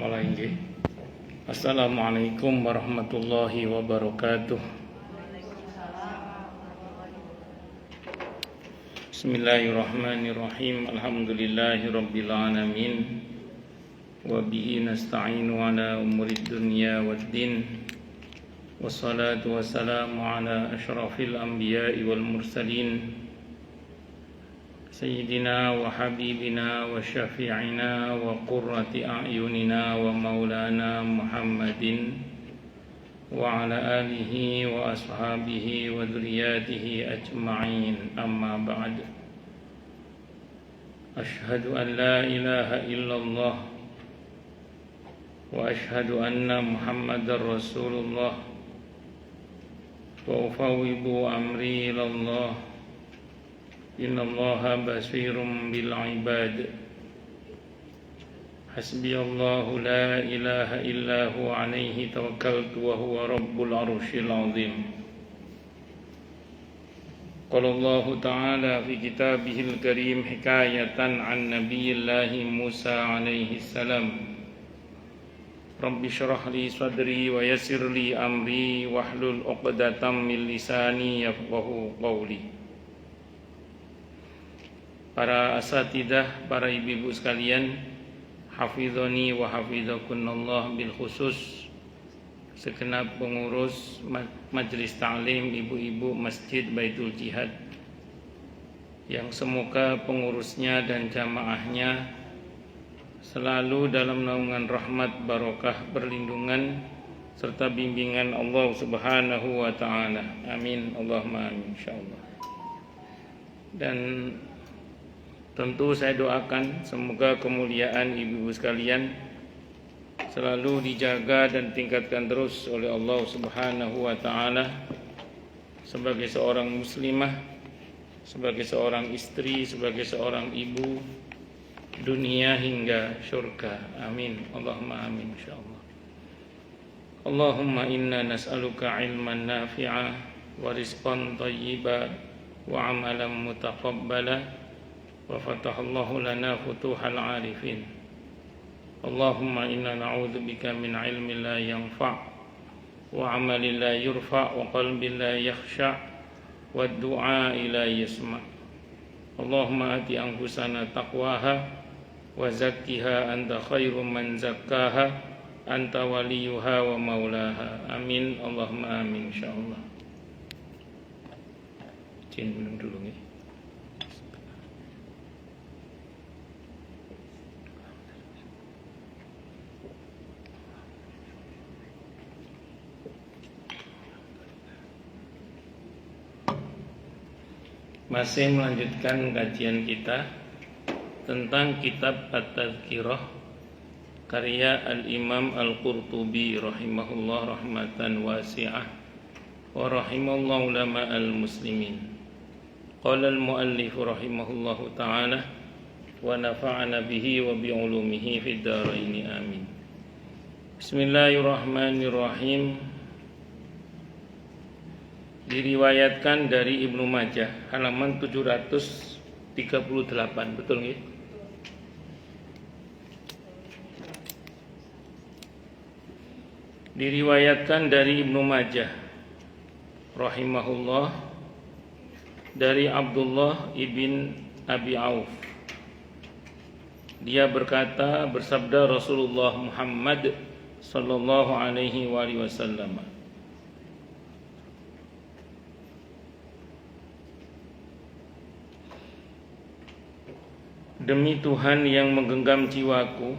Mulai nggih. Assalamualaikum warahmatullahi wabarakatuh. Bismillahirrahmanirrahim. Alhamdulillahirabbil alamin. Wa bihi nasta'inu ala umurid dunya waddin. Wassalatu wassalamu ala asyrafil anbiya'i wal mursalin. Sayyidina wa habibina wa syafi'ina wa qurrati a'yunina wa maulana Muhammadin wa ala alihi wa ashabihi wa dhurriyyatihi ajma'in, amma ba'd. Ashhadu an la ilaha illallah wa ashhadu anna Muhammadar Rasulullah wa ufawwidu amri ilallah. Innallaha basirun bil ibad. Hasbiyallahu la ilaha illa huwa alaihi tawakkaltu wa huwa rabbul arsyil azim. Qala Allah ta'ala fi kitabihil karim hikayatan an nabiyillahi Musa alaihi salam. Rabbi shrah li sadri wa yassir li amri wahlul 'uqdatam min lisani yafqahu qawli. Para asatidah, para ibu-ibu sekalian, hafizoni wa hafizakunallah, bil khusus segenap pengurus majelis ta'lim ibu-ibu Masjid Baitul Jihad, yang semoga pengurusnya dan jamaahnya selalu dalam naungan rahmat, barokah, perlindungan serta bimbingan Allah Subhanahu wa ta'ala. Amin, Allahumma amin, insyaallah. Dan tentu saya doakan semoga kemuliaan ibu-ibu sekalian selalu dijaga dan tingkatkan terus oleh Allah Subhanahu wa ta'ala sebagai seorang muslimah, sebagai seorang istri, sebagai seorang ibu, dunia hingga syurga. Amin, Allahumma amin, insyaallah. Allahumma inna nas'aluka ilman nafi'a wa rizqan thayyiba wa amalan mutaqabbala wa fatahallahu lana futuhal arifin. Allahumma inna na'udzubika min ilmin la yanfa' wa amalin la yurfa' wa qalbin la yakhsha' wa du'a la yasma'. Allahumma ati anfusana taqwaha wa zakkiha anta khairum man zakkaha anta waliyuha wa maulaha. Amin, Allahumma amin, insyaallah. Izin minum dulu nih. Masih melanjutkan kajian kita tentang kitab At-Tadhkirah karya Al-Imam Al-Qurtubi rahimahullah rahmatan wasi'ah wa rahimallahu ulama al-muslimin. Qala al-muallif rahimahullahu ta'ala wa nafa'ana bihi wa bi'ulumihi fid dharain, amin. Bismillahirrahmanirrahim. Diriwayatkan dari Ibnu Majah halaman 738, betul nggih? Diriwayatkan dari Ibnu Majah rahimahullah dari Abdullah ibn Abi Auf. Dia berkata, bersabda Rasulullah Muhammad sallallahu alaihi wasallam, demi Tuhan yang menggenggam jiwaku,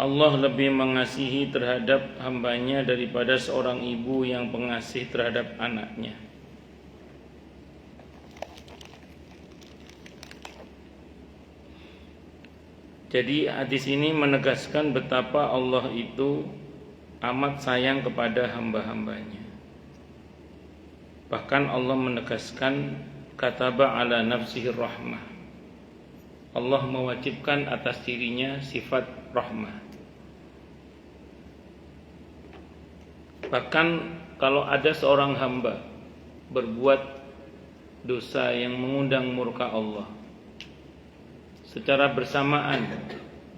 Allah lebih mengasihi terhadap hambanya daripada seorang ibu yang pengasih terhadap anaknya. Jadi hadis ini menegaskan betapa Allah itu amat sayang kepada hamba-hambanya. Bahkan Allah menegaskan kataba ala nafsihi rahmah. Allah mewajibkan atas dirinya sifat rahmah. Bahkan kalau ada seorang hamba berbuat dosa yang mengundang murka Allah, secara bersamaan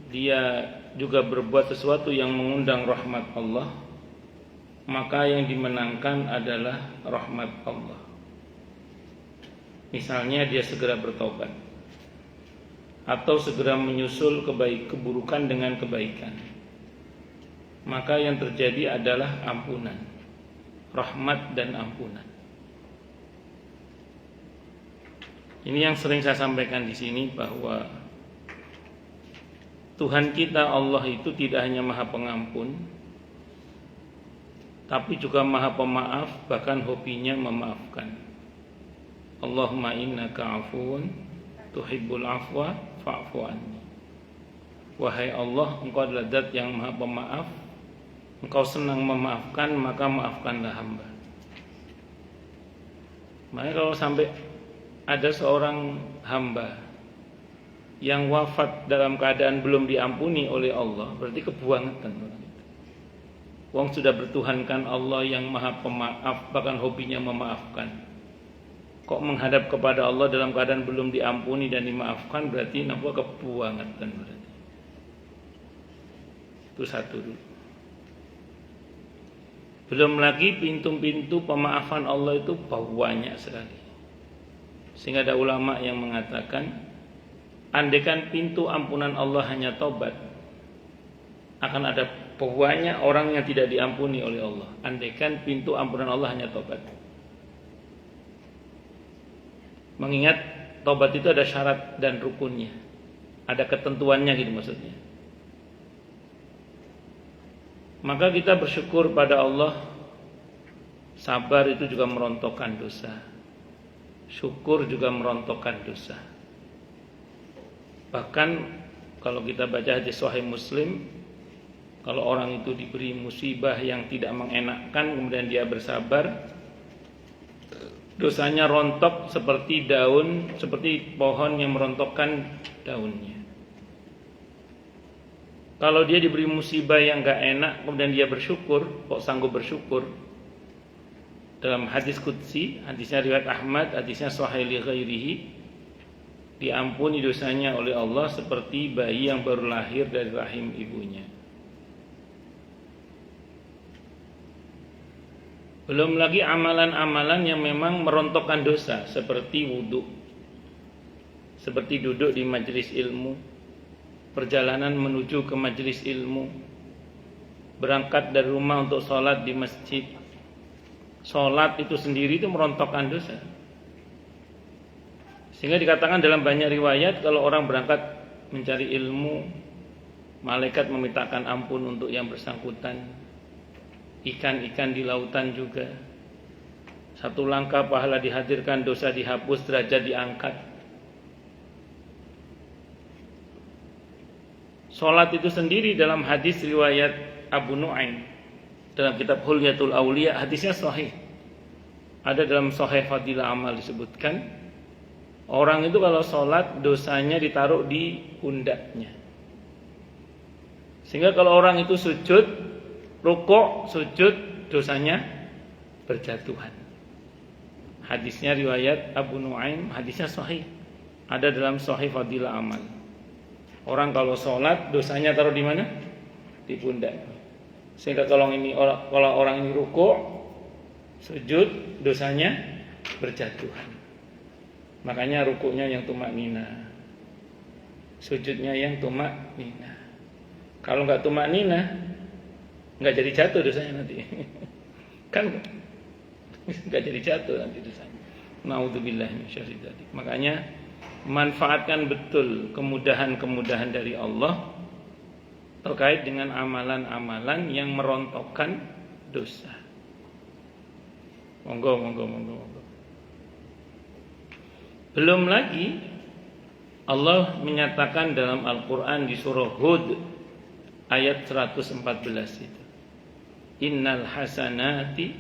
dia juga berbuat sesuatu yang mengundang rahmat Allah, maka yang dimenangkan adalah rahmat Allah. Misalnya dia segera bertobat atau segera menyusul keburukan dengan kebaikan, maka yang terjadi adalah ampunan, rahmat dan ampunan. Ini yang sering saya sampaikan di sini, bahwa Tuhan kita Allah itu tidak hanya Maha Pengampun, tapi juga Maha Pemaaf, bahkan hobinya memaafkan. Allahumma innaka afuun tuhibbul afwa fa'fu anni. Wahai Allah, Engkau adalah Zat yang Maha Pemaaf, Engkau senang memaafkan, maka maafkanlah hamba. Makanya kalau sampai ada seorang hamba yang wafat dalam keadaan belum diampuni oleh Allah, berarti kebuangan orang itu. Wong sudah bertuhankan Allah yang Maha Pemaaf, bahkan hobinya memaafkan. Kok menghadap kepada Allah dalam keadaan belum diampuni dan dimaafkan, berarti nampak kebuangan berarti. Itu satu dulu. Belum lagi pintu-pintu pemaafan Allah itu banyak sekali. Sehingga ada ulama yang mengatakan, andaikan pintu ampunan Allah hanya taubat, akan ada banyak orang yang tidak diampuni oleh Allah. Andaikan pintu ampunan Allah hanya taubat. Mengingat taubat itu ada syarat dan rukunnya, ada ketentuannya gitu maksudnya. Maka kita bersyukur pada Allah. Sabar itu juga merontokkan dosa, syukur juga merontokkan dosa. Bahkan kalau kita baca hadis Sahih Muslim, kalau orang itu diberi musibah yang tidak mengenakkan, kemudian dia bersabar, dosanya rontok seperti daun, seperti pohon yang merontokkan daunnya. Kalau dia diberi musibah yang gak enak, kemudian dia bersyukur, kok sanggup bersyukur? Dalam hadis qudsi, hadisnya riwayat Ahmad, hadisnya sahih li ghairihi, diampuni dosanya oleh Allah seperti bayi yang baru lahir dari rahim ibunya. Belum lagi amalan-amalan yang memang merontokkan dosa, seperti wudhu, seperti duduk di majelis ilmu, perjalanan menuju ke majelis ilmu, berangkat dari rumah untuk sholat di masjid. Sholat itu sendiri itu merontokkan dosa. Sehingga dikatakan dalam banyak riwayat, kalau orang berangkat mencari ilmu, malaikat memintakan ampun untuk yang bersangkutan. Ikan-ikan di lautan juga. Satu langkah pahala dihadirkan, dosa dihapus, derajat diangkat. Sholat itu sendiri dalam hadis riwayat Abu Nu'aim dalam kitab Hulyatul Auliya, hadisnya sahih. Ada dalam Sahih Fadilah Amal disebutkan, orang itu kalau sholat dosanya ditaruh di pundaknya. Sehingga kalau orang itu sujud, rukuk, sujud, dosanya berjatuhan. Hadisnya riwayat Abu Nu'aim, hadisnya sahih. Ada dalam Sahih Fadilah Amal. Orang kalau sholat dosanya taruh di mana? Di pundak. Sehingga kalau orang ini rukuk, sujud, dosanya berjatuhan. Makanya rukuknya yang tumaknina, sujudnya yang tumaknina. Kalau nggak tumaknina, nggak jadi jatuh dosanya nanti. Kan nggak jadi jatuh nanti dosanya. Naudzubillah min syarri dzalik. Makanya manfaatkan betul kemudahan-kemudahan dari Allah terkait dengan amalan-amalan yang merontokkan dosa. Monggo. Belum lagi Allah menyatakan dalam Al-Quran di surah Hud ayat 114 itu, innal hasanati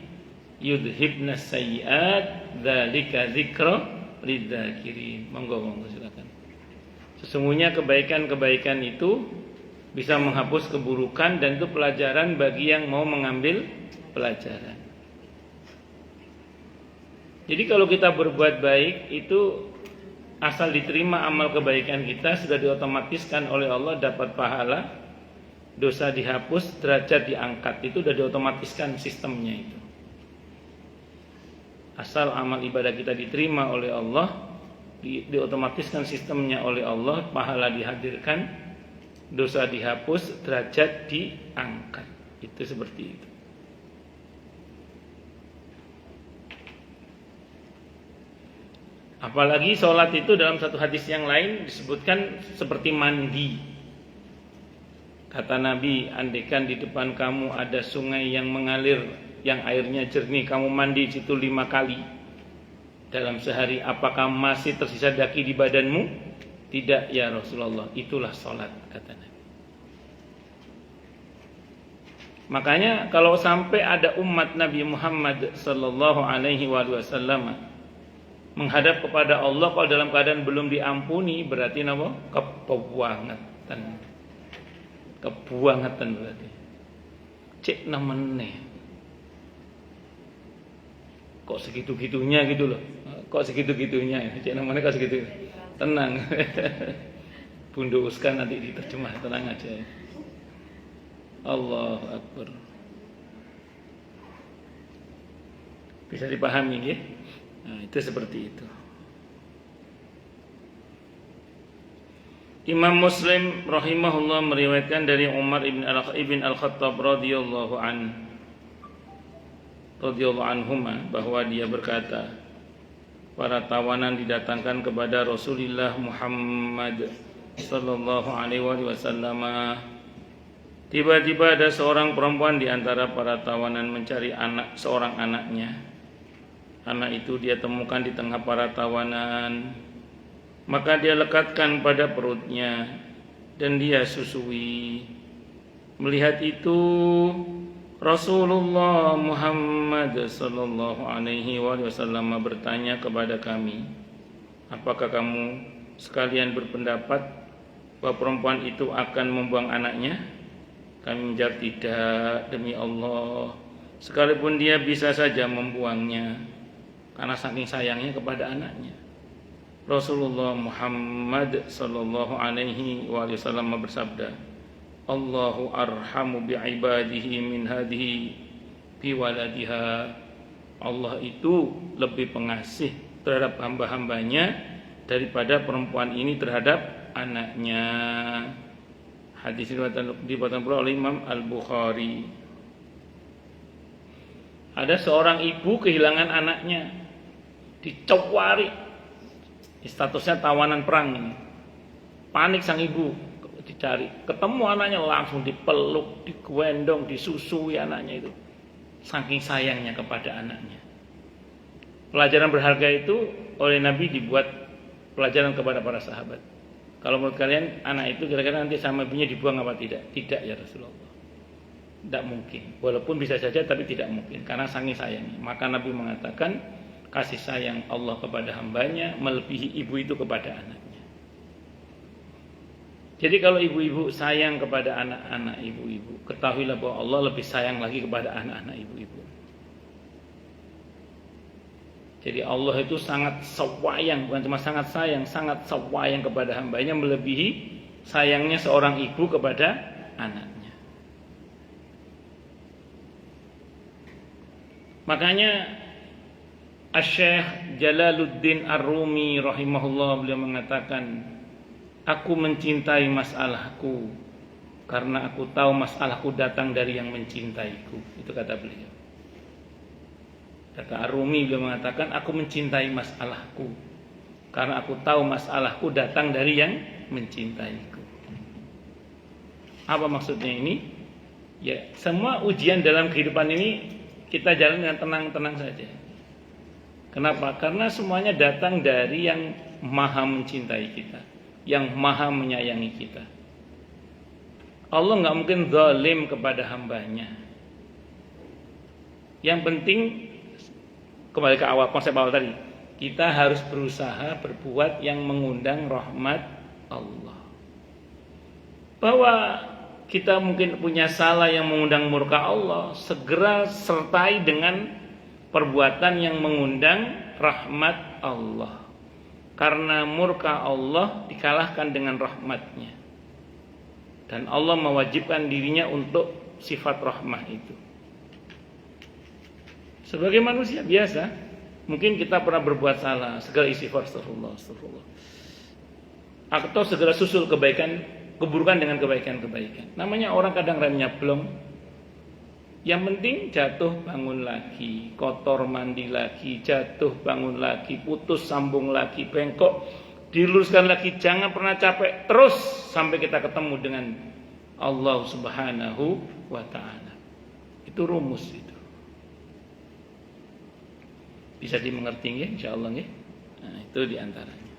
yudhibnas sayyiat dzalika dzikra lidzakirin. Monggo silakan. Sesungguhnya kebaikan-kebaikan itu bisa menghapus keburukan, dan itu pelajaran bagi yang mau mengambil pelajaran. Jadi kalau kita berbuat baik itu asal diterima amal kebaikan kita, sudah diotomatiskan oleh Allah dapat pahala, dosa dihapus, derajat diangkat. Itu sudah diotomatiskan sistemnya itu. Asal amal ibadah kita diterima oleh Allah, diotomatiskan sistemnya oleh Allah, pahala dihadirkan, dosa dihapus, derajat diangkat. Itu seperti itu. Apalagi sholat itu dalam satu hadis yang lain disebutkan seperti mandi. Kata Nabi, andaikan di depan kamu ada sungai yang mengalir, yang airnya jernih, kamu mandi di situ 5 kali dalam sehari, apakah masih tersisa daki di badanmu? Tidak ya Rasulullah, itulah sholat, kata Nabi. Makanya kalau sampai ada umat Nabi Muhammad sallallahu alaihi wasallam menghadap kepada Allah kalau dalam keadaan belum diampuni, berarti apa? Kebuangetan berarti. Cek namanya. Kok segitu-gitunya gitu loh. Kok segitu-gitunya ya. Cek namanya kok segitu. Tenang. Bunduskan nanti diterjemah, tenang aja. Allahu Akbar. Bisa dipahami ya? Nah, itu seperti itu. Imam Muslim rahimahullah meriwayatkan dari Umar ibn Al-Khattab radhiyallahu anhuma bahwa dia berkata, para tawanan didatangkan kepada Rasulullah Muhammad sallallahu alaihi wasallam. Tiba-tiba ada seorang perempuan di antara para tawanan mencari seorang anaknya. Anak itu dia temukan di tengah para tawanan, maka dia lekatkan pada perutnya dan dia susui. Melihat itu Rasulullah Muhammad sallallahu alaihi wasallam bertanya kepada kami, apakah kamu sekalian berpendapat bahwa perempuan itu akan membuang anaknya? Kami menjawab, tidak, demi Allah, sekalipun dia bisa saja membuangnya karena saking sayangnya kepada anaknya. Rasulullah Muhammad sallallahu alaihi wasallam bersabda, Allahu arhamu bi'ibadihi min hadhihi bi waladiha. Allah itu lebih pengasih terhadap hamba-hambanya daripada perempuan ini terhadap anaknya. Hadis diriwayatkan pula oleh Imam Al-Bukhari. Ada seorang ibu kehilangan anaknya, dicewari, statusnya tawanan perang ini. Panik sang ibu, dicari, ketemu anaknya langsung dipeluk, digendong, disusui anaknya itu. Saking sayangnya kepada anaknya. Pelajaran berharga itu oleh Nabi dibuat pelajaran kepada para sahabat. Kalau menurut kalian anak itu kira-kira nanti sama ibunya dibuang apa tidak? Tidak ya Rasulullah. Tidak mungkin. Walaupun bisa saja tapi tidak mungkin karena saking sayangnya. Maka Nabi mengatakan kasih sayang Allah kepada hambanya melebihi ibu itu kepada anaknya. Jadi kalau ibu-ibu sayang kepada anak-anak ibu-ibu, ketahuilah bahwa Allah lebih sayang lagi kepada anak-anak ibu-ibu. Jadi Allah itu sangat sawayang, bukan cuma sangat sayang, sangat sawayang kepada hambanya melebihi sayangnya seorang ibu kepada anaknya. Makanya Asy-Syaikh Jalaluddin Ar-Rumi rahimahullah beliau mengatakan, aku mencintai masalahku karena aku tahu masalahku datang dari yang mencintaiku. Itu kata beliau. Kata Ar-Rumi beliau mengatakan, aku mencintai masalahku karena aku tahu masalahku datang dari yang mencintaiku. Apa maksudnya ini? Ya, semua ujian dalam kehidupan ini kita jalan dengan tenang-tenang saja. Kenapa? Karena semuanya datang dari yang maha mencintai kita, yang maha menyayangi kita. Allah gak mungkin zalim kepada hambanya. Yang penting, kembali ke awal, konsep awal tadi, kita harus berusaha berbuat yang mengundang rahmat Allah. Bahwa kita mungkin punya salah yang mengundang murka Allah, segera sertai dengan perbuatan yang mengundang rahmat Allah. karena murka Allah dikalahkan dengan rahmatnya. Dan Allah mewajibkan dirinya untuk sifat rahmah itu. Sebagai manusia biasa, mungkin kita pernah berbuat salah, segala istighfar, astagfirullah, astagfirullah. Atau segera susul kebaikan, keburukan dengan kebaikan-kebaikan. Namanya orang kadang remnya blong. Yang penting jatuh bangun lagi, kotor mandi lagi, jatuh bangun lagi, putus sambung lagi, bengkok diluruskan lagi. Jangan pernah capek, terus sampai kita ketemu dengan Allah Subhanahu wa ta'ala. Itu rumus itu. Bisa dimengerti ya insyaallah ya. Nah, itu diantaranya.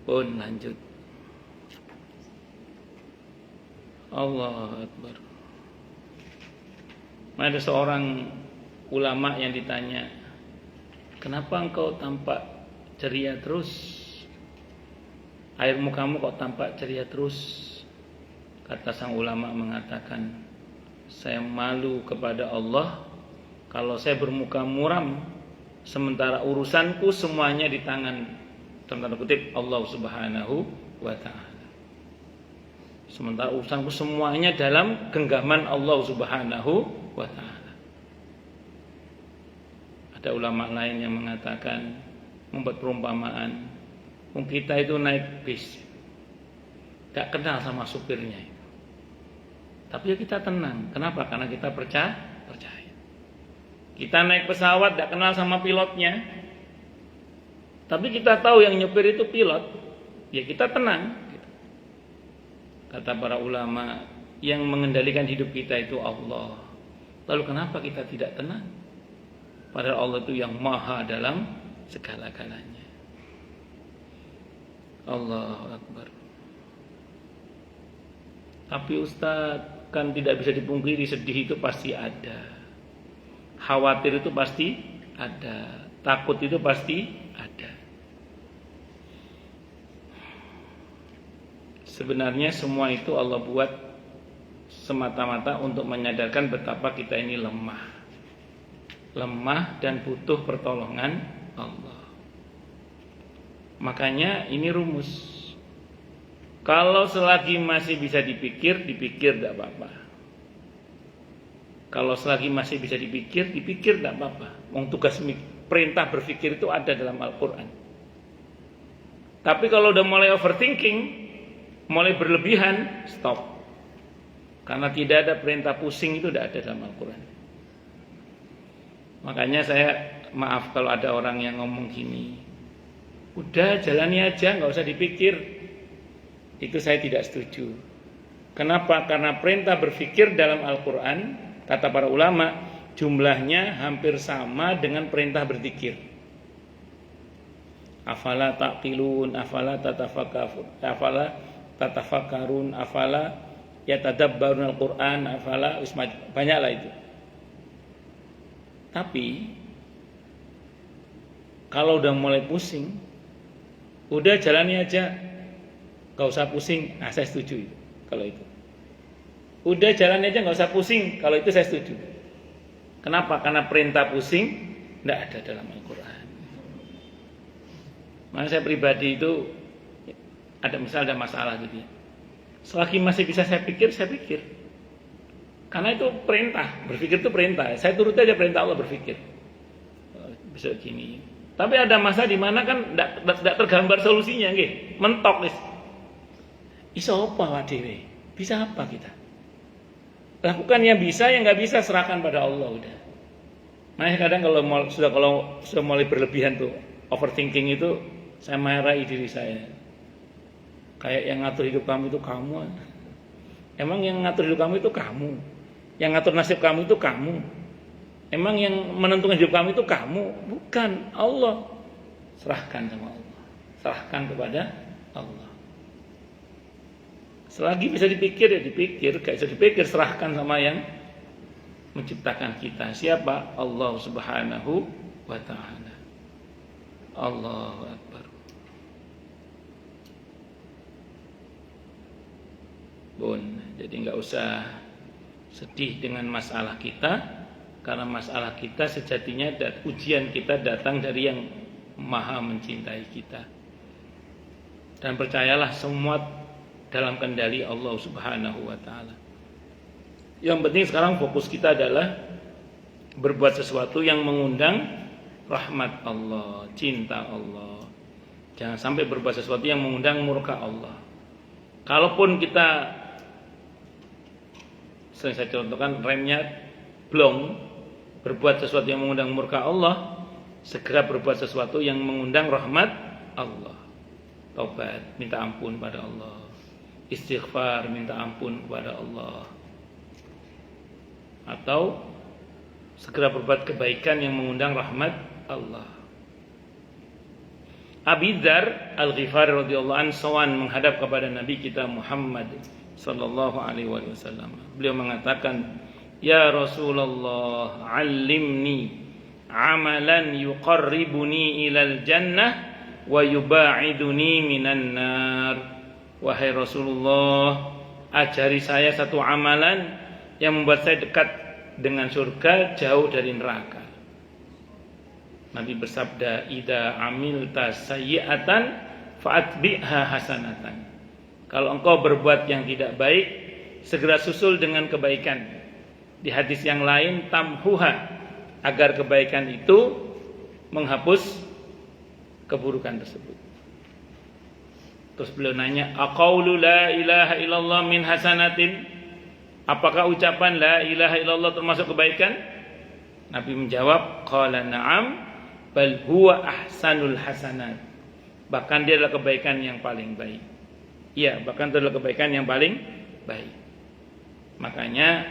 Pun lanjut. Allahu Akbar. Ada seorang ulama yang ditanya, kenapa engkau tampak ceria terus? Air mukamu kok tampak ceria terus? Kata sang ulama mengatakan, saya malu kepada Allah kalau saya bermuka muram, sementara urusanku semuanya di tangan, dalam tanda kutip, Allah Subhanahu wa ta'ala. Sementara urusanku semuanya dalam genggaman Allah Subhanahu wa ta'ala. Ada ulama lain yang mengatakan, membuat perumpamaan, kita itu naik bis, gak kenal sama supirnya itu. Tapi ya kita tenang. Kenapa? Karena kita percaya. Kita naik pesawat gak kenal sama pilotnya, tapi kita tahu yang nyupir itu pilot, ya kita tenang. Kata para ulama, yang mengendalikan hidup kita itu Allah. Lalu kenapa kita tidak tenang? Padahal Allah itu yang maha dalam segala-galanya. Allahu Akbar. Tapi Ustaz, kan tidak bisa dipungkiri sedih itu pasti ada. Khawatir itu pasti ada. Takut itu pasti ada. Sebenarnya semua itu Allah buat semata-mata untuk menyadarkan betapa kita ini lemah. Lemah dan butuh pertolongan Allah. Makanya ini rumus. Kalau selagi masih bisa dipikir tidak apa-apa. Kalau selagi masih bisa dipikir tidak apa-apa. Tugas perintah berpikir itu ada dalam Al-Quran. Tapi kalau udah mulai overthinking, mulai berlebihan, stop. Karena tidak ada perintah pusing itu tidak ada dalam Al-Quran. Makanya saya maaf kalau ada orang yang ngomong gini, udah jalani aja, nggak usah dipikir. Itu saya tidak setuju. Kenapa? Karena perintah berpikir dalam Al-Quran, kata para ulama, jumlahnya hampir sama dengan perintah berzikir. Afala taqilun, afala tatafakkarun, afala yatadabbarun al-Quran, afala banyaklah itu. Tapi kalau udah mulai pusing, udah jalani aja, gak usah pusing. Nah, saya setuju itu. Kalau itu udah jalani aja, gak usah pusing. Kalau itu saya setuju. Kenapa? Karena perintah pusing tidak ada dalam Al-Quran. Makanya saya pribadi itu ada masalah gitu ya. Selagi masih bisa saya pikir. Karena itu perintah, berpikir itu perintah. Saya turut aja perintah Allah berpikir. Bisa gini. Tapi ada masa di mana kan tidak tergambar solusinya, nggih. Mentok wis. Iso apa wae? Bisa apa kita? Lakukan yang bisa, yang nggak bisa serahkan pada Allah udah. Makanya kadang kalau sudah mulai berlebihan tuh overthinking itu, saya marahi diri saya. Kayak yang ngatur hidup kamu itu kamu. Emang yang ngatur hidup kamu itu kamu. Yang ngatur nasib kamu itu kamu. Emang yang menentukan hidup kamu itu kamu, bukan Allah. Serahkan sama Allah. Serahkan kepada Allah. Selagi bisa dipikir ya dipikir, gak bisa dipikir serahkan sama yang menciptakan kita. Siapa? Allah Subhanahu wa ta'ala. Allahu Akbar. Jadi gak usah sedih dengan masalah kita, karena masalah kita sejatinya ujian kita datang dari yang Maha mencintai kita. Dan percayalah semua dalam kendali Allah Subhanahu wa taala. Yang penting sekarang fokus kita adalah berbuat sesuatu yang mengundang rahmat Allah, cinta Allah. Jangan sampai berbuat sesuatu yang mengundang murka Allah. Kalaupun kita, sering saya contohkan, remnya blong, berbuat sesuatu yang mengundang murka Allah, segera berbuat sesuatu yang mengundang rahmat Allah. Taubat, minta ampun pada Allah. Istighfar, minta ampun kepada Allah. Atau segera berbuat kebaikan yang mengundang rahmat Allah. Abi Dzar Al-Ghifari radhiyallahu anhu sawan menghadap kepada Nabi kita Muhammad sallallahu alaihi wasallam. Beliau mengatakan, "Ya Rasulullah, 'allimni 'amalan yuqarribuni ilal jannah wa yubaiduni minan nar." Wahai Rasulullah, ajari saya satu amalan yang membuat saya dekat dengan surga, jauh dari neraka. Nabi bersabda, "Idza amilta sayyi'atan fa'atbi'ha hasanatan." Kalau engkau berbuat yang tidak baik, segera susul dengan kebaikan. Di hadis yang lain, tamhuha, agar kebaikan itu menghapus keburukan tersebut. Terus beliau nanya, "Aqaulu la ilaha illallah min hasanatin?" Apakah ucapan la ilaha illallah termasuk kebaikan? Nabi menjawab, "Qala na'am, bal huwa ahsanul hasanat." Bahkan dia adalah kebaikan yang paling baik. Iya, bahkan itu adalah kebaikan yang paling baik. Makanya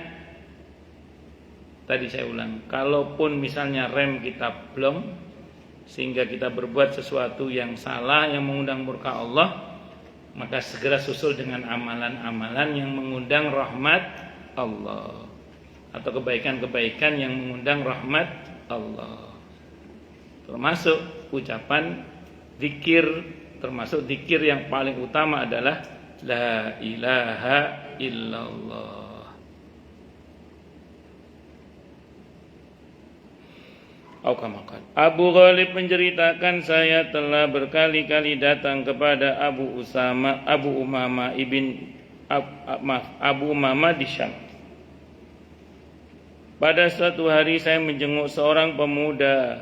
tadi saya ulang, kalaupun misalnya rem kita blong sehingga kita berbuat sesuatu yang salah yang mengundang murka Allah, maka segera susul dengan amalan-amalan yang mengundang rahmat Allah atau kebaikan-kebaikan yang mengundang rahmat Allah. Termasuk ucapan zikir, termasuk zikir yang paling utama adalah la ilaha illallah. Abu Ghalib menceritakan, saya telah berkali-kali datang kepada Abu Umamah di Syam. Pada suatu hari saya menjenguk seorang pemuda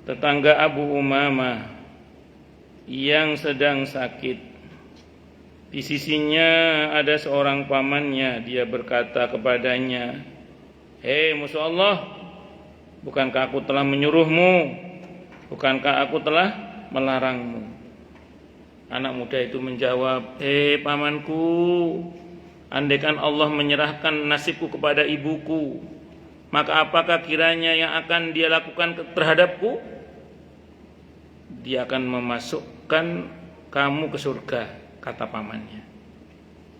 tetangga Abu Umamah yang sedang sakit. Di sisinya ada seorang pamannya. Dia berkata kepadanya, "Hei musuh Allah, bukankah aku telah menyuruhmu? Bukankah aku telah melarangmu?" Anak muda itu menjawab, "Pamanku, andaikan Allah menyerahkan nasibku kepada ibuku, maka apakah kiranya yang akan dia lakukan terhadapku? Dia akan memasukkan kamu ke surga," kata pamannya.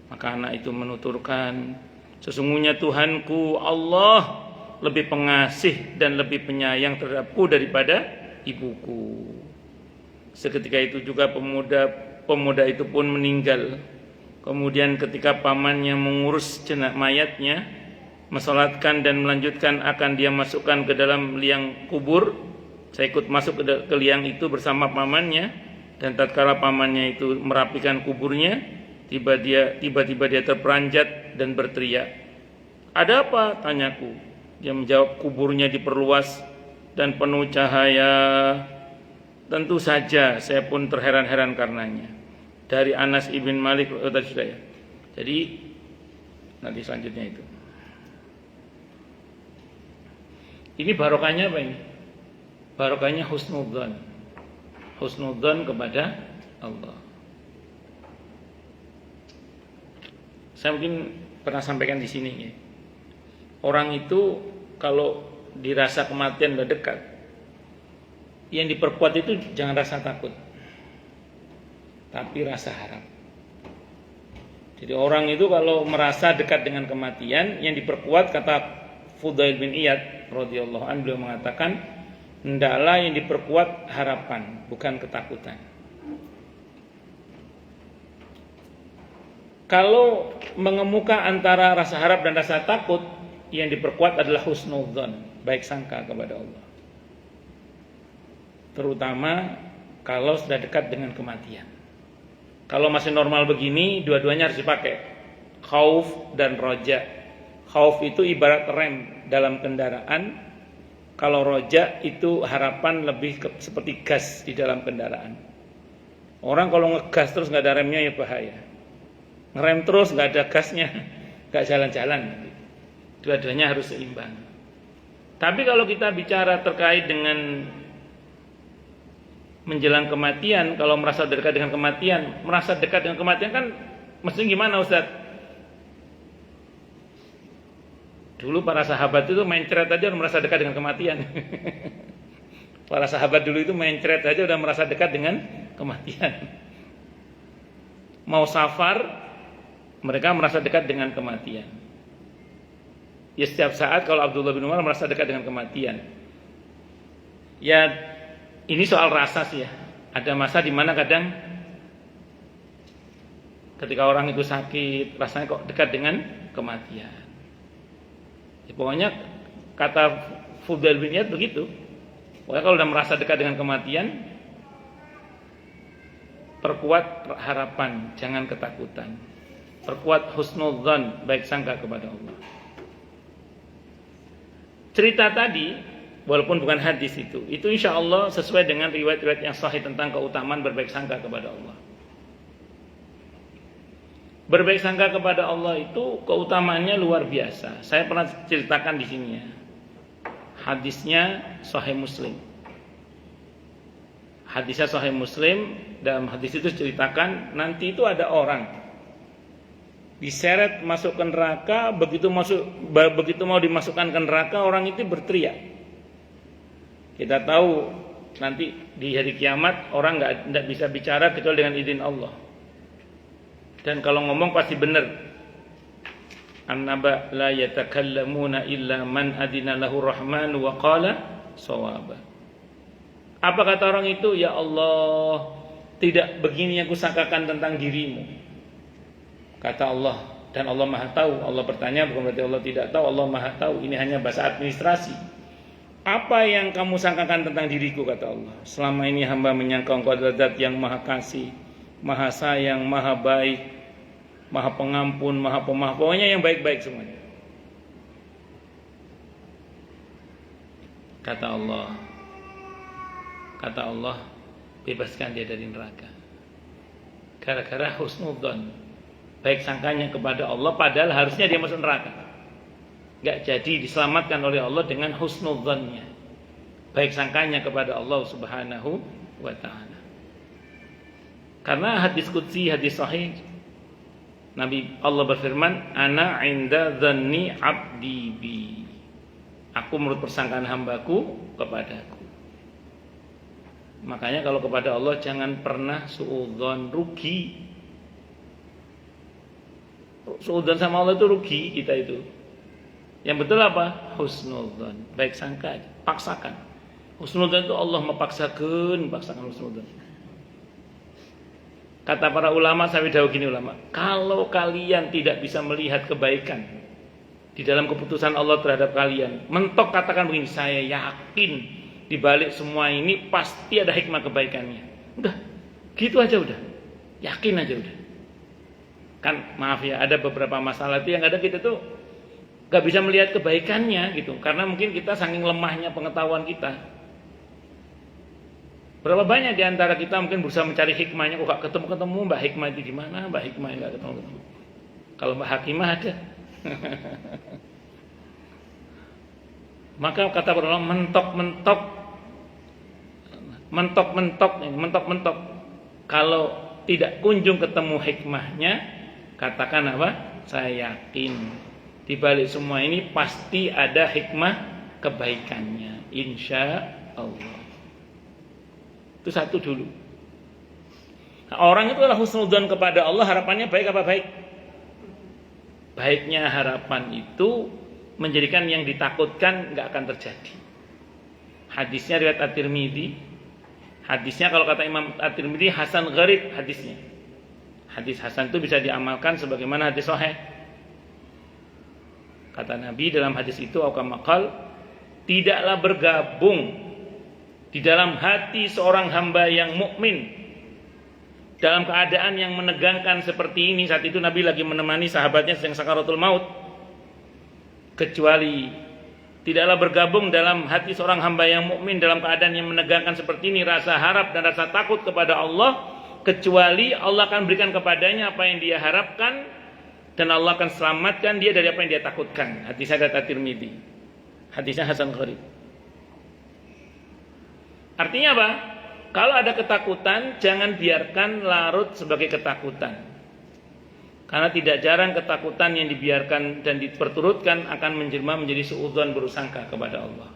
Maka anak itu menuturkan, "Sesungguhnya Tuhanku Allah lebih pengasih dan lebih penyayang terhadapku daripada ibuku." Seketika itu juga pemuda itu pun meninggal. Kemudian ketika pamannya mengurus jenazah mayatnya, mensolatkan dan melanjutkan akan dia masukkan ke dalam liang kubur, saya ikut masuk ke liang itu bersama pamannya. Dan tatkala pamannya itu merapikan kuburnya, tiba-tiba dia terperanjat dan berteriak, "Ada apa?" tanyaku. Dia menjawab, "Kuburnya diperluas dan penuh cahaya." Tentu saja saya pun terheran-heran karenanya. Dari Anas ibn Malik tadi sudah ya. Jadi nanti selanjutnya itu. Ini barokahnya apa ini? Barokahnya husnudzan. Husnudzan kepada Allah. Saya mungkin pernah sampaikan di sini ya. Orang itu kalau dirasa kematian udah dekat, yang diperkuat itu jangan rasa takut, tapi rasa harap. Jadi orang itu kalau merasa dekat dengan kematian, yang diperkuat, kata Fudail bin Iyad radhiyallahu anhu, beliau mengatakan, hendaklah yang diperkuat harapan, bukan ketakutan. Kalau mengemuka antara rasa harap dan rasa takut, yang diperkuat adalah husnudzan, baik sangka kepada Allah. terutama kalau sudah dekat dengan kematian. Kalau masih normal begini, dua-duanya harus dipakai, khauf dan roja. Khauf itu ibarat rem dalam kendaraan, kalau roja itu harapan lebih seperti gas di dalam kendaraan. Orang kalau ngegas terus nggak ada remnya ya bahaya. Ngerem terus nggak ada gasnya, nggak jalan-jalan. Dua-duanya harus seimbang. Tapi kalau kita bicara terkait dengan menjelang kematian, kalau merasa dekat dengan kematian kan mesti gimana Ustaz? Dulu para sahabat itu main ceret aja udah merasa dekat dengan kematian. Para sahabat dulu itu main ceret aja udah merasa dekat dengan kematian. Mau safar, mereka merasa dekat dengan kematian. Ya setiap saat kalau Abdullah bin Umar merasa dekat dengan kematian. Ya ini soal rasa sih ya. Ada masa di mana kadang ketika orang itu sakit, rasanya kok dekat dengan kematian. Ya, pokoknya kata Fudail bin Iyad begitu. Pokoknya kalau sudah merasa dekat dengan kematian, perkuat harapan, jangan ketakutan. Perkuat husnudzan, baik sangka kepada Allah. Cerita tadi, walaupun bukan hadis itu insya Allah sesuai dengan riwayat-riwayat yang sahih tentang keutamaan berbaik sangka kepada Allah. Berbaik sangka kepada Allah itu keutamaannya luar biasa. Saya pernah ceritakan di sini ya. Hadisnya Sahih Muslim. Hadisnya Sahih Muslim, dalam hadis itu ceritakan nanti itu ada orang diseret masuk ke neraka, begitu mau dimasukkan ke neraka orang itu berteriak. Kita tahu nanti di hari kiamat orang nggak bisa bicara kecuali dengan izin Allah. Dan kalau ngomong pasti benar. Annaba la yatakallamuna illa man adina lahu rahman wa qala shawaba. Apa kata orang itu? Ya Allah, tidak begini yang kusangkakan tentang dirimu. Kata Allah, dan Allah Maha tahu. Allah bertanya bukan berarti Allah tidak tahu, Allah Maha tahu. Ini hanya bahasa administrasi. Apa yang kamu sangkakan tentang diriku, kata Allah. Selama ini hamba menyangka engkau adalah zat yang maha kasih, maha sayang, maha baik, maha pengampun, maha pemaaf. Pokoknya yang baik-baik semuanya. Kata Allah, bebaskan dia dari neraka. Gara-gara husnudzon, baik sangkanya kepada Allah, padahal harusnya dia masuk neraka. Gak jadi diselamatkan oleh Allah dengan husnudzannya, baik sangkanya kepada Allah Subhanahu wa ta'ala. Karena hadis qudsi, hadis sahih, Nabi Allah berfirman, ana inda dzanni abdi bi. Aku menurut persangkaan hambaku kepadaku. Makanya kalau kepada Allah jangan pernah suudzon, rugi. Suudzon sama Allah itu rugi kita itu. Yang betul apa? Husnudzon, baik sangka, paksakan. Husnudzon itu Allah paksakan husnudzon. Kata para ulama, saya tahu gini ulama, kalau kalian tidak bisa melihat kebaikan di dalam keputusan Allah terhadap kalian, mentok katakan begini, saya yakin di balik semua ini pasti ada hikmah kebaikannya. Udah, gitu aja udah. Yakin aja udah. Kan maaf ya, ada beberapa masalah itu yang ada kita tuh gak bisa melihat kebaikannya gitu. Karena mungkin kita saking lemahnya pengetahuan kita. Berapa banyak di antara kita mungkin berusaha mencari hikmahnya, kok gak ketemu-ketemu Mbak Hikmah itu di mana? Mbak Hikmah gak ketemu-ketemu. Kalau Mbak Hakimah ada. Maka kata para ulama, mentok. Kalau tidak kunjung ketemu hikmahnya, katakan apa? Saya yakin di balik semua ini pasti ada hikmah kebaikannya, insya Allah. Itu satu dulu. Nah, orang itu adalah husnudzon kepada Allah, harapannya baik apa baik? Baiknya harapan itu menjadikan yang ditakutkan nggak akan terjadi. Hadisnya riwayat At-Tirmidzi. Hadisnya kalau kata Imam At-Tirmidzi hasan gharib hadisnya. Hadis hasan itu bisa diamalkan sebagaimana hadis sahih. Kata Nabi dalam hadis itu, tidaklah bergabung di dalam hati seorang hamba yang mukmin dalam keadaan yang menegangkan seperti ini. Saat itu Nabi lagi menemani sahabatnya sedang sakaratul maut, kecuali tidaklah bergabung dalam hati seorang hamba yang mukmin dalam keadaan yang menegangkan seperti ini rasa harap dan rasa takut kepada Allah, kecuali Allah akan berikan kepadanya apa yang dia harapkan dan Allah akan selamatkan dia dari apa yang dia takutkan. Hadis riwayat At-Tirmidzi. Hadisnya hasan gharib. Artinya apa? Kalau ada ketakutan, jangan biarkan larut sebagai ketakutan. Karena tidak jarang ketakutan yang dibiarkan dan diperturutkan akan menjelma menjadi suudzon, bersangka kepada Allah.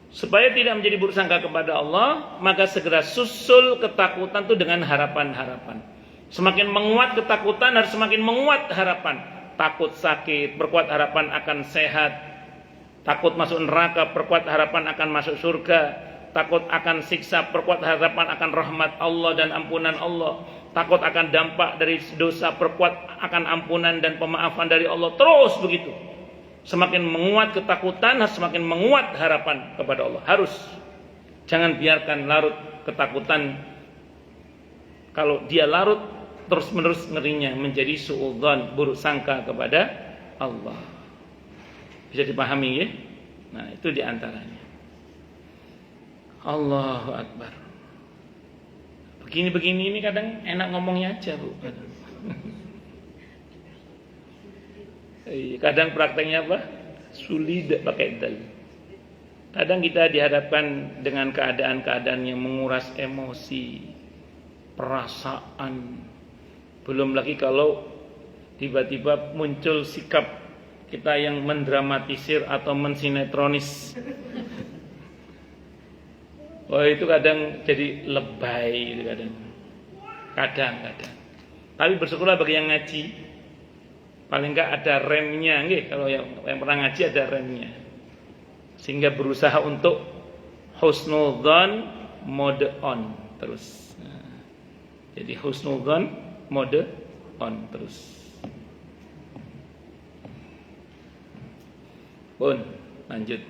Supaya tidak menjadi bersangka kepada Allah, maka segera susul ketakutan itu dengan harapan-harapan. Semakin menguat ketakutan, harus semakin menguat harapan. Takut sakit, perkuat harapan akan sehat. Takut masuk neraka, perkuat harapan akan masuk surga. Takut akan siksa, perkuat harapan akan rahmat Allah dan ampunan Allah. Takut akan dampak dari dosa, perkuat akan ampunan dan pemaafan dari Allah. Terus begitu. Semakin menguat ketakutan, semakin menguat harapan kepada Allah. Harus. Jangan biarkan larut ketakutan. Kalau dia larut, terus menerus ngerinya menjadi suudzon, buruk sangka kepada Allah. Bisa dipahami ya? Nah, itu diantaranya. Allahu Akbar. Begini-begini ini kadang enak ngomongnya aja, Bu. Kadang prakteknya apa? Sulit pakai dal. Kadang kita dihadapkan dengan keadaan-keadaan yang menguras emosi, perasaan. Belum lagi kalau tiba-tiba muncul sikap kita yang mendramatisir atau mensinetronis. Oh, itu kadang jadi lebay itu kadang-kadang. Tapi bersyukurlah bagi yang ngaji, paling enggak ada remnya, nggih. Kalau yang pernah ngaji ada remnya, sehingga berusaha untuk husnudzon mode on terus. Nah, jadi husnudzon mode on terus. Pun lanjut.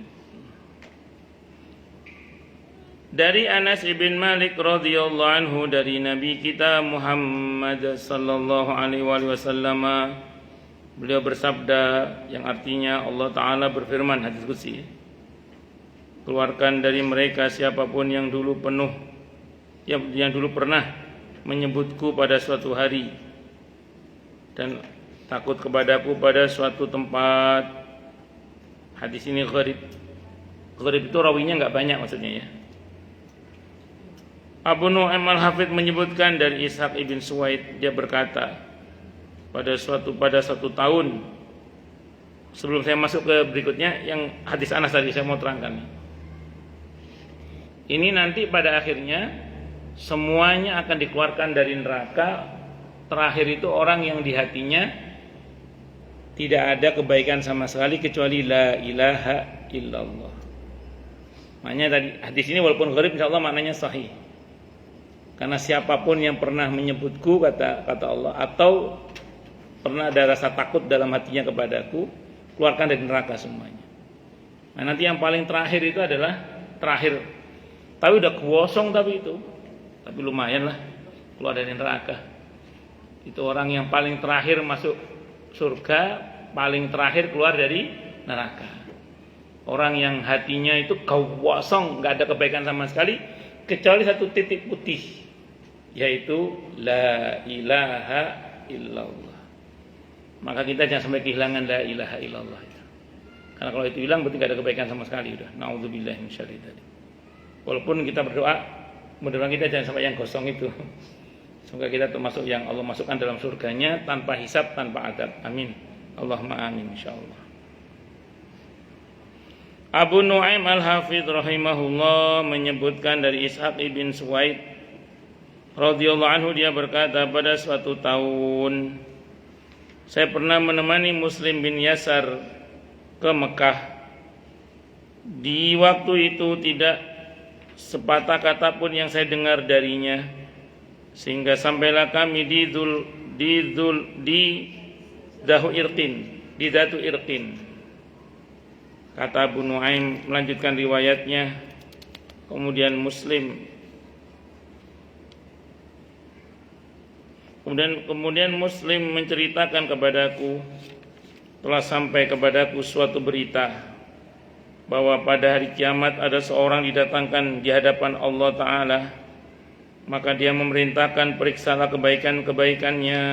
Dari Anas ibn Malik radhiyallahu anhu, dari Nabi kita Muhammad sallallahu alaihi wasallam, beliau bersabda yang artinya Allah Ta'ala berfirman, hadis qudsi, keluarkan dari mereka siapapun yang dulu pernah menyebutku pada suatu hari dan takut kepadaku pada suatu tempat. Hadis ini gharib. Gharib itu rawinya enggak banyak maksudnya ya. Abu Nu'aim Al-Hafidh menyebutkan dari Ishaq ibn Suwaid, dia berkata, pada satu tahun, sebelum saya masuk ke berikutnya yang hadis Anas tadi saya mau terangkan. Ini nanti pada akhirnya semuanya akan dikeluarkan dari neraka. Terakhir itu orang yang di hatinya tidak ada kebaikan sama sekali kecuali la ilaha illallah. Maknanya tadi hadis ini walaupun gharib insyaallah maknanya sahih. Karena siapapun yang pernah menyebutku, kata Allah, atau pernah ada rasa takut dalam hatinya kepadaku, keluarkan dari neraka semuanya. Nah, nanti yang paling terakhir itu adalah terakhir. Tapi udah kosong tapi lumayan lah keluar dari neraka. Itu orang yang paling terakhir masuk surga, paling terakhir keluar dari neraka. Orang yang hatinya itu kosong, nggak ada kebaikan sama sekali, kecuali satu titik putih, yaitu la ilaha illallah. Maka kita jangan sampai kehilangan la ilaha illallah itu. Karena kalau itu hilang berarti tidak ada kebaikan sama sekali udah. Nauzubillahi minasyaitonir rajim. Walaupun kita berdoa, mudah-mudahan kita jangan sampai yang kosong itu. Semoga kita termasuk yang Allah masukkan dalam surganya tanpa hisab, tanpa adab. Amin. Allahumma amin insyaallah. Abu Nu'aim Al-Hafidh rahimahullah menyebutkan dari Ishaq ibn Suwaid radhiyallahu anhu, dia berkata, pada suatu tahun saya pernah menemani Muslim bin Yasar ke Mekah. Di waktu itu tidak sepatah kata pun yang saya dengar darinya, sehingga sampailah kami di Datu Irqin. Kata Abu Nu'aim melanjutkan riwayatnya, kemudian Muslim. Kemudian Muslim menceritakan kepadaku, telah sampai kepadaku suatu berita bahwa pada hari kiamat ada seorang didatangkan di hadapan Allah Ta'ala, maka dia memerintahkan periksalah kebaikan-kebaikannya.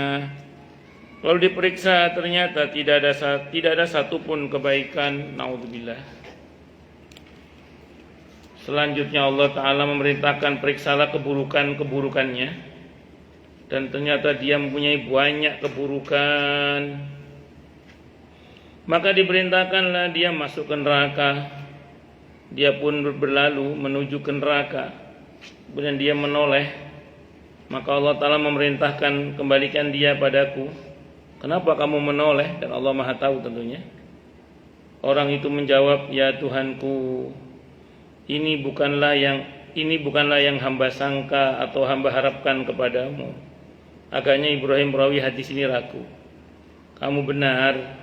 Lalu diperiksa, ternyata tidak ada satupun kebaikan. Naudzubillah. Selanjutnya Allah Ta'ala memerintahkan periksalah keburukan-keburukannya, dan ternyata dia mempunyai banyak keburukan. Maka diperintahkanlah dia masuk ke neraka. Dia pun berlalu menuju ke neraka. Kemudian dia menoleh. Maka Allah Ta'ala memerintahkan, kembalikan dia padaku. Kenapa kamu menoleh? Dan Allah Maha tahu tentunya. Orang itu menjawab, ya Tuhanku, ini bukanlah yang hamba sangka atau hamba harapkan kepadamu. Agaknya Ibrahim merawi hadis ini ragu. Kamu benar,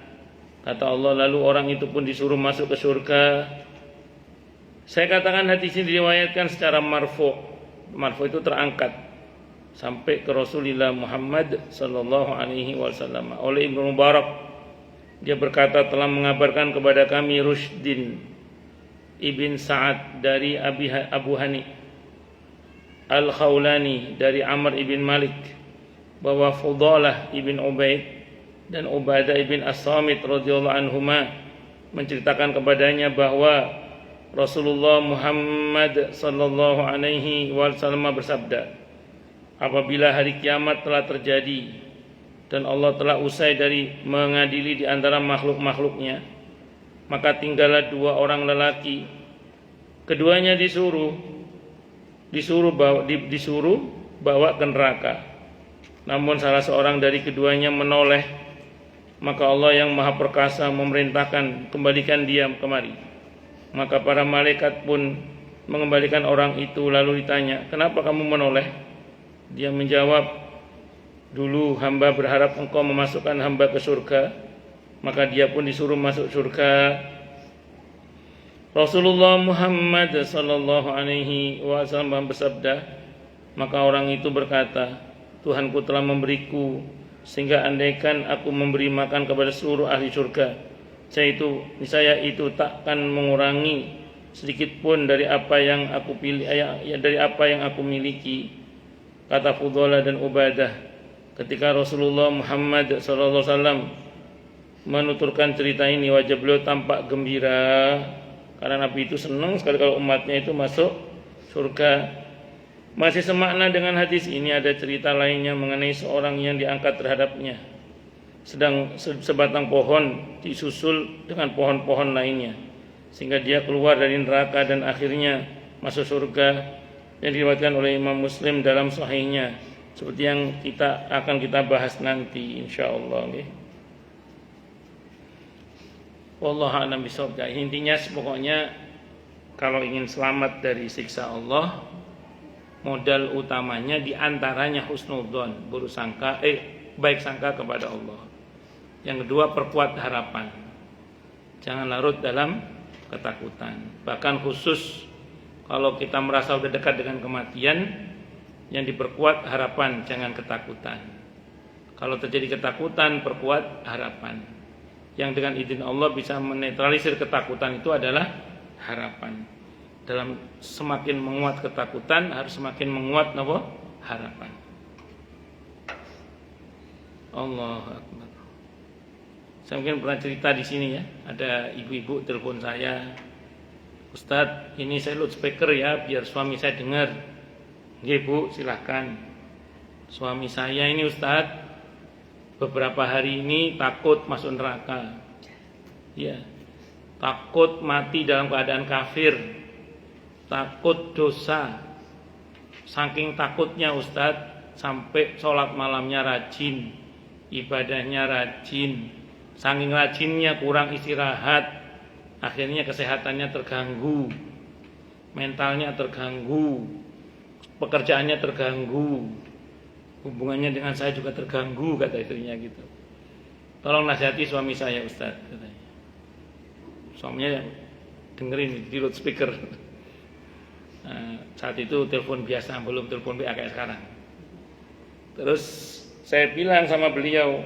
kata Allah. Lalu orang itu pun disuruh masuk ke surga. Saya katakan hadis ini diriwayatkan secara marfu. Marfu itu terangkat sampai ke Rasulullah Muhammad sallallahu alaihi wasallam oleh Ibnu Mubarak. Dia berkata, telah mengabarkan kepada kami Rushdin ibn Sa'ad dari Abu Hani Al-Khawlani dari Amr ibn Malik, bahwa Fudalah ibn Ubaid dan Ubadah ibn As-Samit radhiyallahu anhuma menceritakan kepadanya bahwa Rasulullah Muhammad sallallahu alaihi wasallam bersabda, apabila hari kiamat telah terjadi dan Allah telah usai dari mengadili di antara makhluk-makhluknya, maka tinggallah dua orang lelaki. Keduanya disuruh bawa ke neraka. Namun salah seorang dari keduanya menoleh, maka Allah yang Maha Perkasa memerintahkan, kembalikan dia kemari. Maka para malaikat pun mengembalikan orang itu. Lalu ditanya, kenapa kamu menoleh? Dia menjawab, dulu hamba berharap engkau memasukkan hamba ke surga, maka dia pun disuruh masuk surga. Rasulullah Muhammad sallallahu alaihi wasallam bersabda, maka orang itu berkata, Tuhanku telah memberiku, sehingga andaikan aku memberi makan kepada seluruh ahli surga, saya itu takkan mengurangi sedikit pun dari apa yang aku pilih, dari apa yang aku miliki. Kata Fudalah dan Ubadah, ketika Rasulullah Muhammad sallallahu alaihi wasallam menuturkan cerita ini, wajah beliau tampak gembira, karena Nabi itu senang sekali kalau umatnya itu masuk surga. Masih semakna dengan hadis ini ada cerita lainnya mengenai seorang yang diangkat terhadapnya sedang sebatang pohon disusul dengan pohon-pohon lainnya, sehingga dia keluar dari neraka dan akhirnya masuk surga, yang diriwayatkan oleh Imam Muslim dalam sahihnya, seperti yang akan kita bahas nanti insyaallah. Wallahu a'lam bishawab. Intinya pokoknya kalau ingin selamat dari siksa Allah, modal utamanya diantaranya husnudzon, baik sangka kepada Allah. Yang kedua, perkuat harapan. Jangan larut dalam ketakutan. Bahkan khusus kalau kita merasa sudah dekat dengan kematian, yang diperkuat harapan, jangan ketakutan. Kalau terjadi ketakutan, perkuat harapan. Yang dengan izin Allah bisa menetralisir ketakutan itu adalah harapan. Dalam semakin menguat ketakutan, harus semakin menguat harapan. Allahu Akbar. Saya mungkin pernah cerita di sini ya, ada ibu-ibu telepon saya, Ustadz, ini saya loudspeaker ya, biar suami saya dengar. Nggih Bu, silahkan. Suami saya ini Ustadz, beberapa hari ini takut masuk neraka. Ya, takut mati dalam keadaan kafir, takut dosa. Saking takutnya Ustadz, sampai sholat malamnya rajin, ibadahnya rajin. Saking rajinnya kurang istirahat, akhirnya kesehatannya terganggu, mentalnya terganggu, pekerjaannya terganggu, hubungannya dengan saya juga terganggu, kata istrinya gitu. Tolong nasihati suami saya Ustadz, katanya. Suaminya dengerin di loudspeaker. Saat itu telepon biasa, belum telepon WA kayak sekarang. Terus saya bilang sama beliau,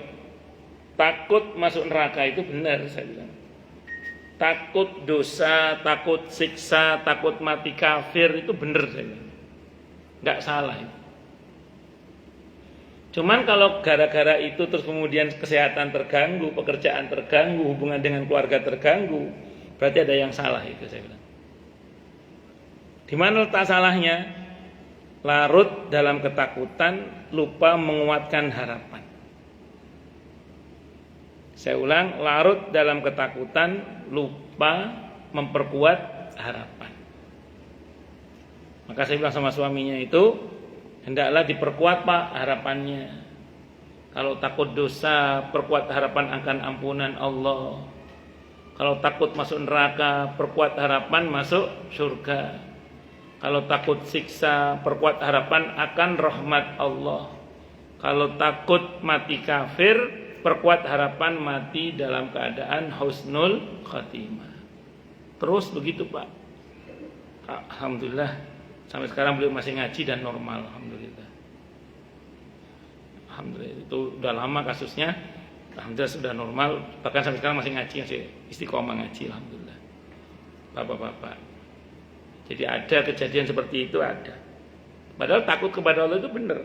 takut masuk neraka itu benar, saya bilang. Takut dosa, takut siksa, takut mati kafir itu benar, saya bilang. Nggak salah itu. Cuman kalau gara-gara itu terus kemudian kesehatan terganggu, pekerjaan terganggu, hubungan dengan keluarga terganggu, berarti ada yang salah itu, saya bilang. Di mana letak salahnya? Larut dalam ketakutan, lupa menguatkan harapan. Saya ulang, larut dalam ketakutan, lupa memperkuat harapan. Maka saya bilang sama suaminya itu, hendaklah diperkuat Pak harapannya. Kalau takut dosa, perkuat harapan akan ampunan Allah. Kalau takut masuk neraka, perkuat harapan masuk surga. Kalau takut siksa, perkuat harapan akan rahmat Allah. Kalau takut mati kafir, perkuat harapan mati dalam keadaan husnul khatimah. Terus begitu Pak. Alhamdulillah, sampai sekarang beliau masih ngaji dan normal. Alhamdulillah. Alhamdulillah, itu udah lama kasusnya. Alhamdulillah sudah normal. Bahkan sampai sekarang masih ngaji, masih istiqomah ngaji. Alhamdulillah. Bapak-bapak. Jadi ada kejadian seperti itu, ada. Padahal takut kepada Allah itu benar.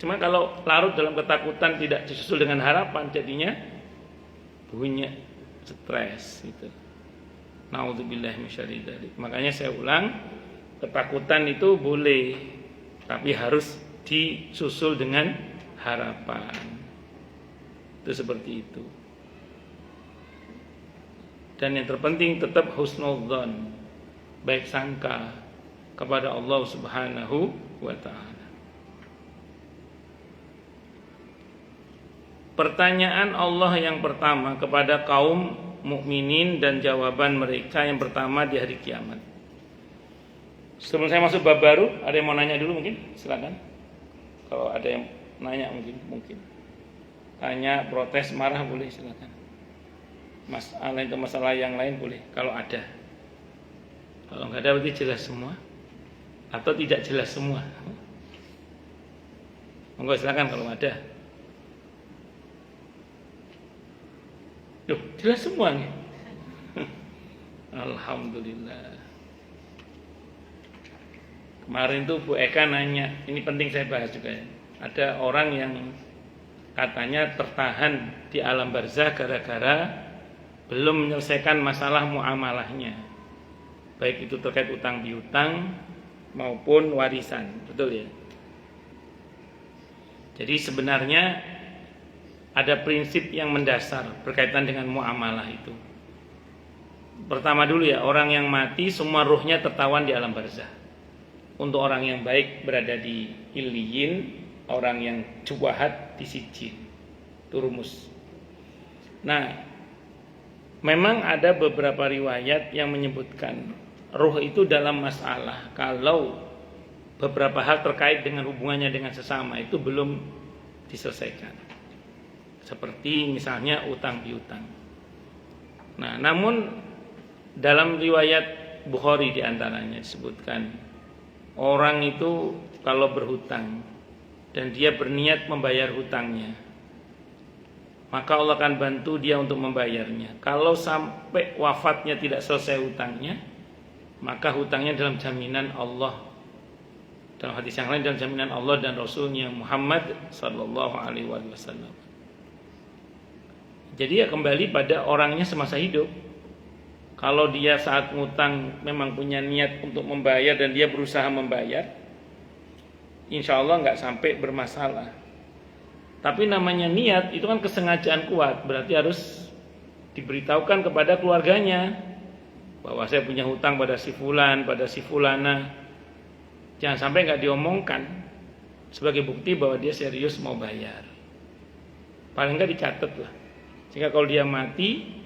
Cuma kalau larut dalam ketakutan tidak disusul dengan harapan, jadinya punya stres gitu. Naudzubillah min syarri dzalik. Makanya saya ulang, ketakutan itu boleh, tapi harus disusul dengan harapan. Itu seperti itu. Dan yang terpenting tetap husnudzon, baik sangka kepada Allah Subhanahu wa ta'ala. Pertanyaan Allah yang pertama kepada kaum mukminin dan jawaban mereka yang pertama di hari kiamat. Sebelum saya masuk bab baru, ada yang mau nanya dulu mungkin? Silakan. Kalau ada yang nanya mungkin. Tanya, protes, marah boleh, silakan. Masalah yang lain boleh kalau ada. Kalau nggak ada berarti jelas semua atau tidak jelas semua. Monggo silakan kalau ada. Loh, jelas semua nih. Alhamdulillah. Kemarin tuh Bu Eka nanya, ini penting saya bahas juga ya. Ada orang yang katanya tertahan di alam barzah gara-gara belum menyelesaikan masalah muamalahnya. Baik itu terkait utang piutang maupun warisan, betul ya? Jadi sebenarnya ada prinsip yang mendasar berkaitan dengan muamalah itu. Pertama dulu ya, orang yang mati semua ruhnya tertawan di alam barzah. Untuk orang yang baik berada di Illiyin, orang yang juwahat di Sijjin. Itu rumus. Nah, memang ada beberapa riwayat yang menyebutkan ruh itu dalam masalah kalau beberapa hal terkait dengan hubungannya dengan sesama itu belum diselesaikan. Seperti misalnya utang piutang. Nah, namun dalam riwayat Bukhari diantaranya disebutkan orang itu kalau berhutang dan dia berniat membayar hutangnya, maka Allah akan bantu dia untuk membayarnya. Kalau sampai wafatnya tidak selesai hutangnya, maka hutangnya dalam jaminan Allah. Dalam hadis yang lain dalam jaminan Allah dan Rasulnya Muhammad sallallahu alaihi wasallam. Jadi ya kembali pada orangnya semasa hidup. Kalau dia saat ngutang memang punya niat untuk membayar dan dia berusaha membayar, insya Allah nggak sampai bermasalah. Tapi namanya niat itu kan kesengajaan kuat, berarti harus diberitahukan kepada keluarganya bahwa saya punya hutang pada si fulan, pada si fulana. Jangan sampai nggak diomongkan sebagai bukti bahwa dia serius mau bayar. Paling nggak dicatat lah, sehingga kalau dia mati,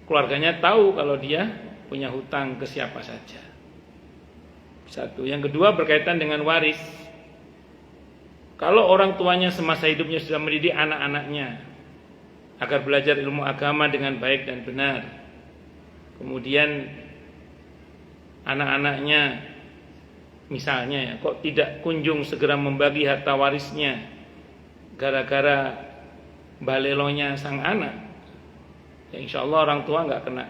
keluarganya tahu kalau dia punya hutang ke siapa saja. Satu. Yang kedua berkaitan dengan waris. Kalau orang tuanya semasa hidupnya sudah mendidik anak-anaknya agar belajar ilmu agama dengan baik dan benar, kemudian anak-anaknya misalnya ya, kok tidak kunjung segera membagi harta warisnya gara-gara balelonya sang anak, ya insya Allah orang tua nggak kena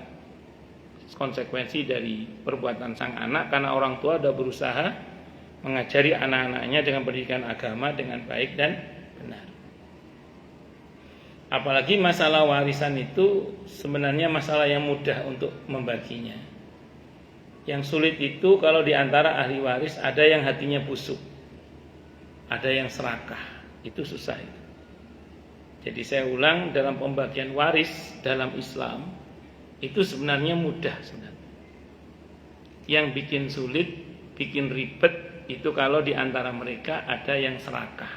konsekuensi dari perbuatan sang anak, karena orang tua sudah berusaha mengajari anak-anaknya dengan pendidikan agama dengan baik dan benar. Apalagi masalah warisan itu sebenarnya masalah yang mudah untuk membaginya. Yang sulit itu kalau diantara ahli waris ada yang hatinya busuk, ada yang serakah, itu susah itu. Jadi saya ulang, dalam pembagian waris dalam Islam itu sebenarnya mudah sebenarnya. Yang bikin sulit, bikin ribet itu kalau diantara mereka ada yang serakah,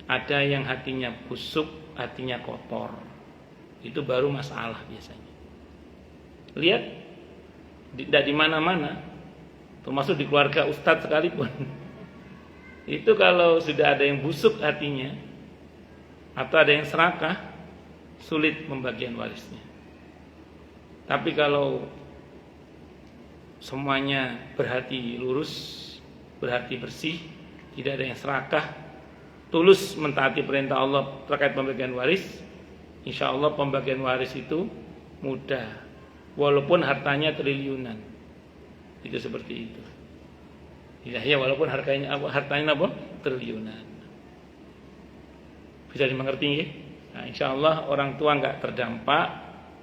ada yang hatinya busuk, hatinya kotor. Itu baru masalah biasanya. Lihat, tidak di mana-mana, termasuk di keluarga ustadz sekalipun. Itu kalau sudah ada yang busuk hatinya atau ada yang serakah, sulit pembagian warisnya. Tapi kalau semuanya berhati lurus, berhati bersih, tidak ada yang serakah, tulus mentaati perintah Allah terkait pembagian waris, insya Allah pembagian waris itu mudah, walaupun hartanya triliunan. Itu seperti itu. Ya, walaupun hartanya apa? Triliunan. Bisa dimengerti ya? Nah, insya Allah orang tua nggak terdampak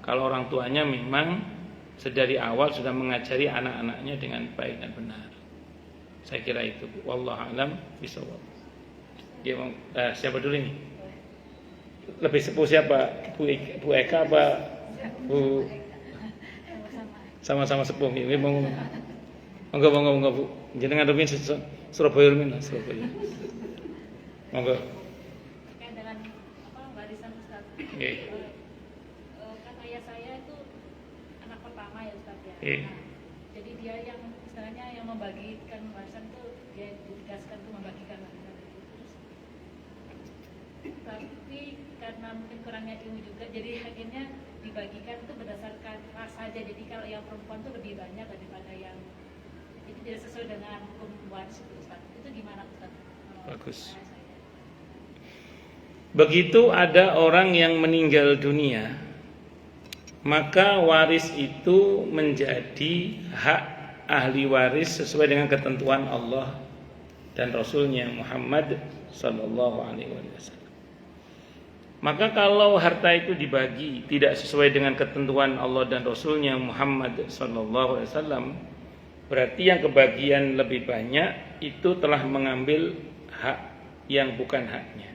kalau orang tuanya memang sedari awal sudah mengajari anak-anaknya dengan baik dan benar. Saya kira itu. Wallahu a'lam bishawab. Siapa dulu ini? Lebih sepuh siapa? Bu Eka apa Bu? Sama-sama sepuh. Ini monggo Bu. Jenengan rumin Surabaya rumin Surabaya. Monggo. Terkait dengan warisan Ustaz. Okay. Kan ayah saya itu anak pertama ya Ustaz ya. Okay. Nah, jadi dia yang istilahnya yang membagikan warisan itu dia ditugaskan untuk membagikan warisan itu. Tapi karena mungkin kurangnya ilmu juga, jadi akhirnya dibagikan itu berdasarkan ras saja. Jadi kalau yang perempuan itu lebih banyak daripada yang, itu tidak sesuai dengan hukum waris itu Ustaz. Itu gimana Ustaz? Bagus. Begitu ada orang yang meninggal dunia, maka waris itu menjadi hak ahli waris sesuai dengan ketentuan Allah dan Rasulnya Muhammad Sallallahu Alaihi Wasallam. Maka kalau harta itu dibagi tidak sesuai dengan ketentuan Allah dan Rasulnya Muhammad Sallallahu Alaihi Wasallam, berarti yang kebagian lebih banyak itu telah mengambil hak yang bukan haknya.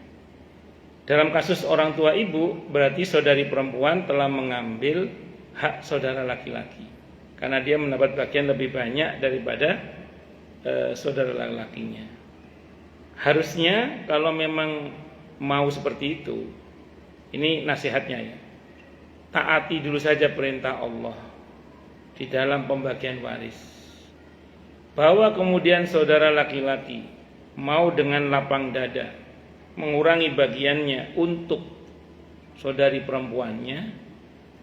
Dalam kasus orang tua ibu, berarti saudari perempuan telah mengambil hak saudara laki-laki, karena dia mendapat bagian lebih banyak daripada saudara laki-lakinya. Harusnya kalau memang mau seperti itu, ini nasihatnya ya, taati dulu saja perintah Allah di dalam pembagian waris. Bahwa kemudian saudara laki-laki mau dengan lapang dada mengurangi bagiannya untuk saudari perempuannya,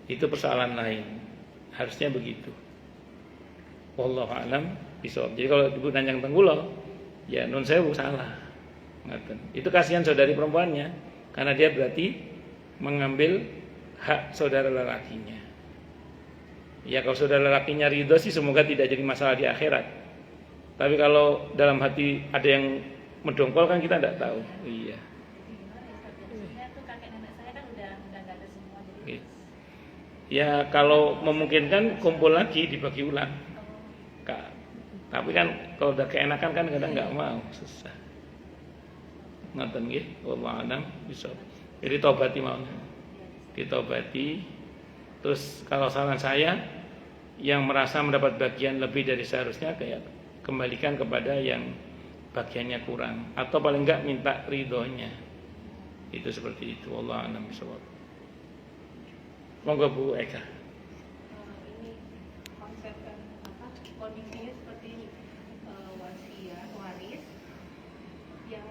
itu persoalan lain. Harusnya begitu. Wallahu a'lam bishawab. Jadi kalau ibu nanjang tenggulo, ya nun sewu salah. Itu kasihan saudari perempuannya, karena dia berarti mengambil hak saudara lelakinya. Ya kalau saudara lelakinya ridho sih semoga tidak jadi masalah di akhirat. Tapi kalau dalam hati ada yang mendongkol kan kita tidak tahu. Iya. Ya kalau memungkinkan kumpul lagi dibagi ulang. Tapi kan kalau udah keenakan kan kadang nggak mau, susah. Ngoten nggih, wallahu a'lam bishawab. Jadi tobati mau. Ditobati. Terus kalau saran saya yang merasa mendapat bagian lebih dari seharusnya kayak kembalikan kepada yang bagiannya kurang, atau paling enggak minta ridhonya. Itu seperti itu. Wallahu a'lam bishawab. Monggo Bu Eka. Ini konsep kondisinya seperti wasiat waris, yang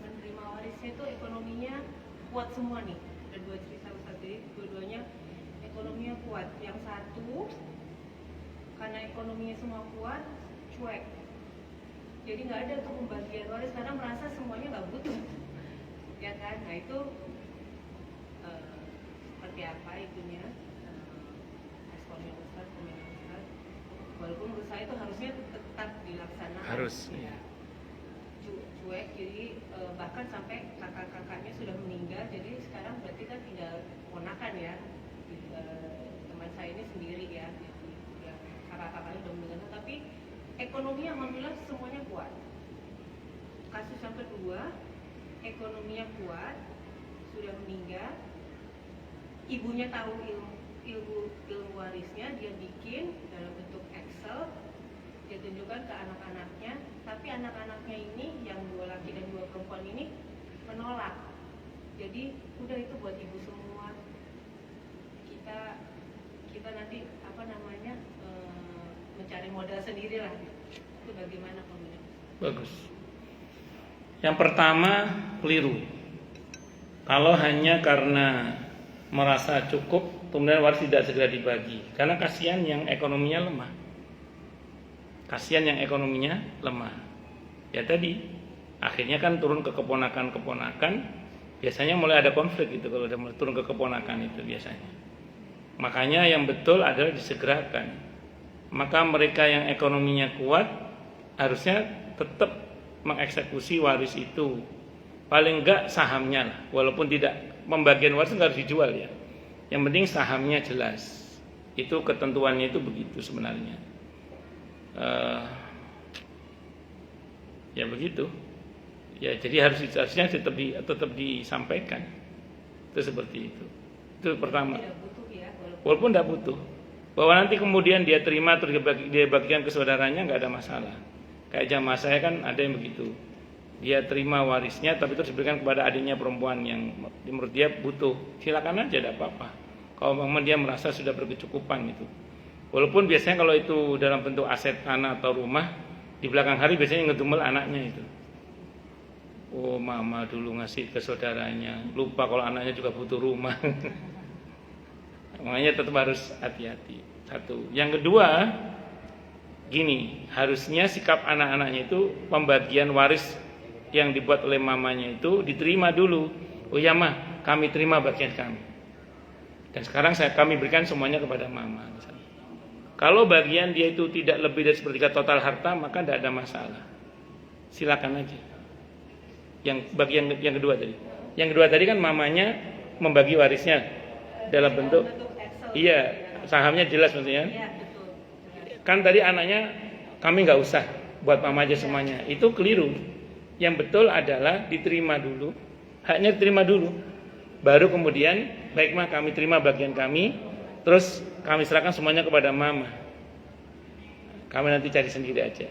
menerima warisnya itu ekonominya kuat semua nih. Ada dua cerita Ustaz, jadi dua-duanya ekonominya kuat. Yang satu karena ekonominya semua kuat, cuek. Jadi nggak ada tuh pembagian waris karena merasa semuanya nggak butuh, ya kan? Nah itu seperti apa itunya, responnya Ustaz, komentar Ustaz. Walaupun menurut saya itu harusnya tetap dilaksanakan. Harus. Ya. Cuek, jadi bahkan sampai kakak-kakaknya sudah meninggal, jadi sekarang berarti kan tinggal ponakan ya. Teman saya ini sendiri ya, yang kakak-kakaknya sudah meninggal, tapi ekonomi alhamdulillah semuanya kuat. Kasus yang kedua, ekonominya kuat, sudah meninggal, ibunya tahu ilmu warisnya, dia bikin dalam bentuk Excel, dia tunjukkan ke anak-anaknya, tapi anak-anaknya ini yang 2 laki dan 2 perempuan ini menolak. Jadi udah itu buat ibu semua. Kita nanti mencari modal sendiri lah. Itu bagaimana komentar? Bagus. Yang pertama, keliru. Kalau hanya karena merasa cukup, kemudian waris tidak segera dibagi. Karena kasihan yang ekonominya lemah. Ya tadi, akhirnya kan turun ke keponakan-keponakan. Biasanya mulai ada konflik gitu kalau udah mulai turun ke keponakan itu biasanya. Makanya yang betul adalah disegerakan. Maka mereka yang ekonominya kuat harusnya tetap mengeksekusi waris itu. Paling enggak sahamnya lah, walaupun tidak pembagian waris enggak harus dijual ya. Yang penting sahamnya jelas. Itu ketentuannya itu begitu sebenarnya. Ya begitu. Ya jadi harusnya tetap disampaikan. Itu seperti itu. Itu pertama. Walaupun tidak butuh. Bahwa nanti kemudian dia terima terus dia bagikan ke saudaranya nggak ada masalah. Kayak jamaah saya kan ada yang begitu. Dia terima warisnya tapi terus diberikan kepada adiknya perempuan yang menurut dia butuh. Silakan aja, tidak apa-apa. Kalau memang dia merasa sudah berkecukupan itu. Walaupun biasanya kalau itu dalam bentuk aset tanah atau rumah, di belakang hari biasanya ngedumel anaknya itu. Oh, mama dulu ngasih ke saudaranya, lupa kalau anaknya juga butuh rumah. Makanya tetap harus hati-hati. Satu. Yang kedua, gini, harusnya sikap anak-anaknya itu pembagian waris yang dibuat oleh mamanya itu diterima dulu. Oh ya mah, kami terima bagian kami. Dan sekarang kami berikan semuanya kepada mama. Misalnya. Kalau bagian dia itu tidak lebih dari sepertiga total harta, maka tidak ada masalah. Silakan aja. Yang bagian yang kedua tadi. Yang kedua tadi kan mamanya membagi warisnya dalam bentuk iya, sahamnya jelas maksudnya. Iya, betul. Kan tadi anaknya kami nggak usah buat mama aja semuanya. Itu keliru. Yang betul adalah diterima dulu, haknya diterima dulu. Baru kemudian baik mah kami terima bagian kami, terus kami serahkan semuanya kepada mama. Kami nanti cari sendiri aja.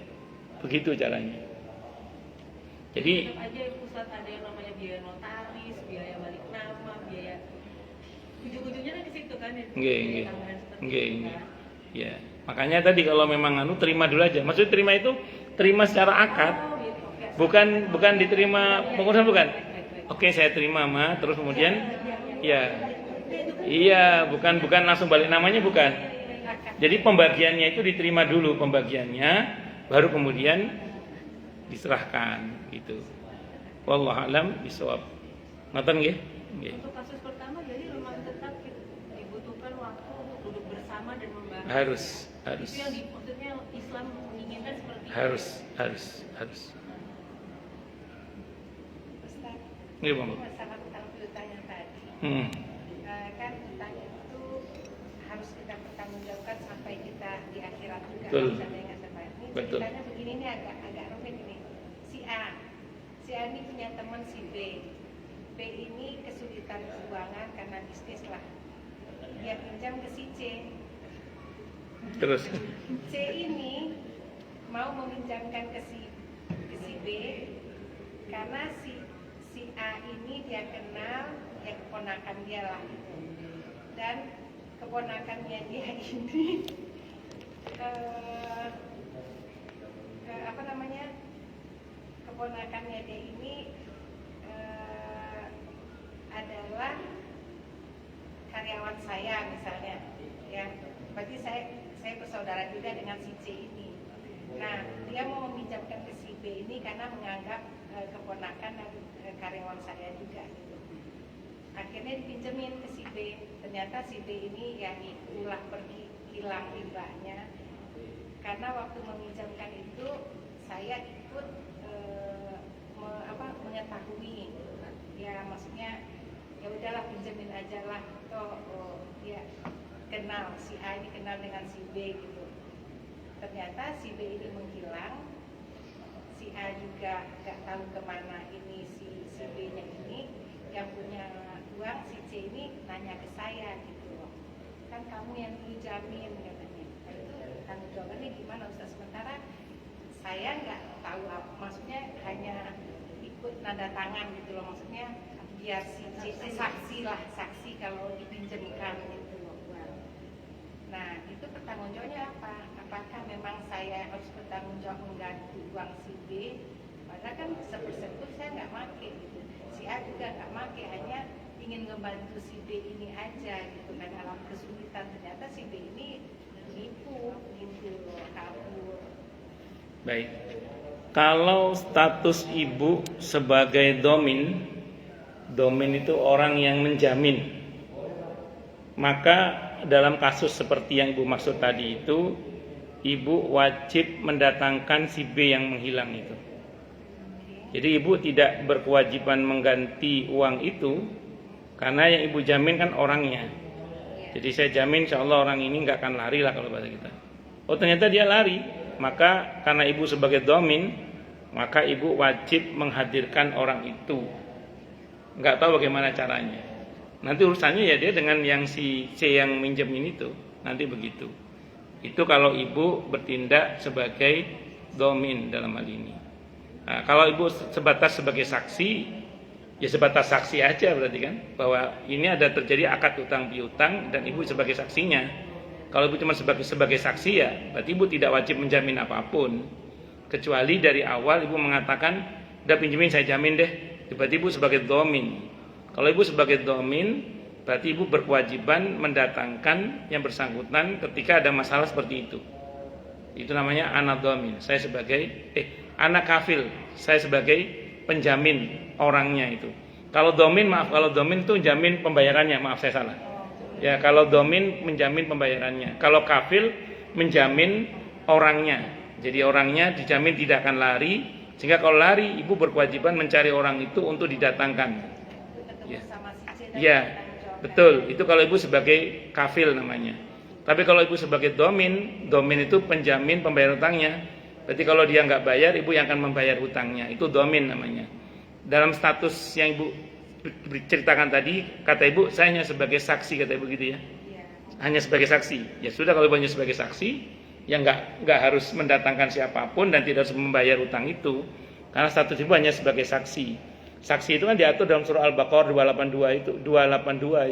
Begitu caranya. Jadi tetap aja pusat ada yang namanya biaya notaris, biaya balik nama, biaya ujung-ujungnya kan ke situ kan ya. Nggih. Ya, makanya tadi kalau memang terima dulu aja. Maksudnya terima itu terima secara akad. Bukan diterima pengurusan bukan. Oke, saya terima Ma, terus kemudian iya, bukan langsung balik namanya bukan. Jadi pembagiannya itu diterima dulu pembagiannya, baru kemudian diserahkan gitu. Wallahu a'lam bishawab. Ngoten nggih? Nggih. Untuk kasus pertama jadi memang tetap dibutuhkan waktu untuk duduk bersama dan membahas. Harus. Itu yang maksudnya Islam menginginkan seperti itu. Harus. Ustaz, Nggih, Bang. masalah utang piutang yang tadi. Kan utang itu harus kita pertanggungjawabkan sampai kita di akhirat juga. Betul. Misalnya nggak sampai. Ini Betul. ceritanya begini nih agak rumit ini. Si A ini punya teman si B. B ini kesulitan keuangan karena bisnis lah. Dia pinjam ke si C. Terus C ini mau meminjamkan ke si B karena si A ini dia kenal ya keponakan dia lah gitu. Dan keponakannya dia ini keponakannya dia ini adalah karyawan saya misalnya ya, berarti saya bersaudara juga dengan si C ini. Nah, dia mau meminjamkan ke si B ini karena menganggap keponakan dan karyawan saya juga gitu. Akhirnya dipinjemin ke si B. Ternyata si B ini yang ulah pergi hilang rimbanya. Karena waktu meminjamkan itu saya ikut mengetahui, ya maksudnya ya udahlah pinjemin aja lah. Dia kenal si A ini kenal dengan si B gitu. Ternyata si B ini menghilang, si A juga nggak tahu kemana ini si B-nya ini. Yang punya uang si C ini nanya ke saya gitu, kan kamu yang dulu jamin katanya. Itu tanggung jawabnya gimana Ustaz? Sementara saya nggak tahu apa, maksudnya hanya ikut nada tangan gitu loh, maksudnya biar si C saksi kalau dipinjamkan gitu loh. Nah itu pertanggungjawabannya apa? Apakah memang saya harus bertanggung jawab mengganti uang si B? Padahal kan sepersen pun saya nggak make gitu. Si A juga nggak make, hanya ingin ngebantu si B ini aja gitu. Dan dalam kesulitan ternyata si B ini nipu gitu, kabur. Baik. Kalau status ibu sebagai domin itu orang yang menjamin, maka dalam kasus seperti yang ibu maksud tadi itu, ibu wajib mendatangkan si B yang menghilang itu. Jadi ibu tidak berkewajiban mengganti uang itu, karena yang ibu jamin kan orangnya. Jadi saya jamin insya Allah orang ini nggak akan lari lah kalau bahasa kita. Oh ternyata dia lari, maka karena ibu sebagai domin, maka ibu wajib menghadirkan orang itu. Nggak tahu bagaimana caranya. Nanti urusannya ya dia dengan yang si C yang minjemin itu, nanti begitu. Itu kalau ibu bertindak sebagai domin dalam hal ini. Nah, kalau ibu sebatas sebagai saksi, ya sebatas saksi aja berarti kan, bahwa ini ada terjadi akad utang piutang dan ibu sebagai saksinya. Kalau ibu cuma sebagai saksi ya, berarti ibu tidak wajib menjamin apapun, kecuali dari awal ibu mengatakan, udah pinjemin saya jamin deh. Berarti ibu sebagai domin. Kalau ibu sebagai domin, berarti ibu berkewajiban mendatangkan yang bersangkutan ketika ada masalah seperti itu. Itu namanya anak domin. Saya sebagai anak kafil, saya sebagai penjamin orangnya itu. Kalau domin itu jamin pembayarannya, maaf saya salah. Ya, kalau domin menjamin pembayarannya. Kalau kafil menjamin orangnya. Jadi orangnya dijamin tidak akan lari, sehingga kalau lari ibu berkewajiban mencari orang itu untuk didatangkan. Ya, betul. Itu kalau ibu sebagai kafil namanya. Tapi kalau ibu sebagai domin itu penjamin pembayar hutangnya. Berarti kalau dia nggak bayar, ibu yang akan membayar hutangnya. Itu domin namanya. Dalam status yang ibu ceritakan tadi, kata ibu, saya hanya sebagai saksi, kata ibu gitu ya. Hanya sebagai saksi. Ya sudah, kalau ibu hanya sebagai saksi, ya nggak harus mendatangkan siapapun dan tidak harus membayar hutang itu, karena status ibu hanya sebagai saksi. Saksi itu kan diatur dalam surah Al-Baqarah 282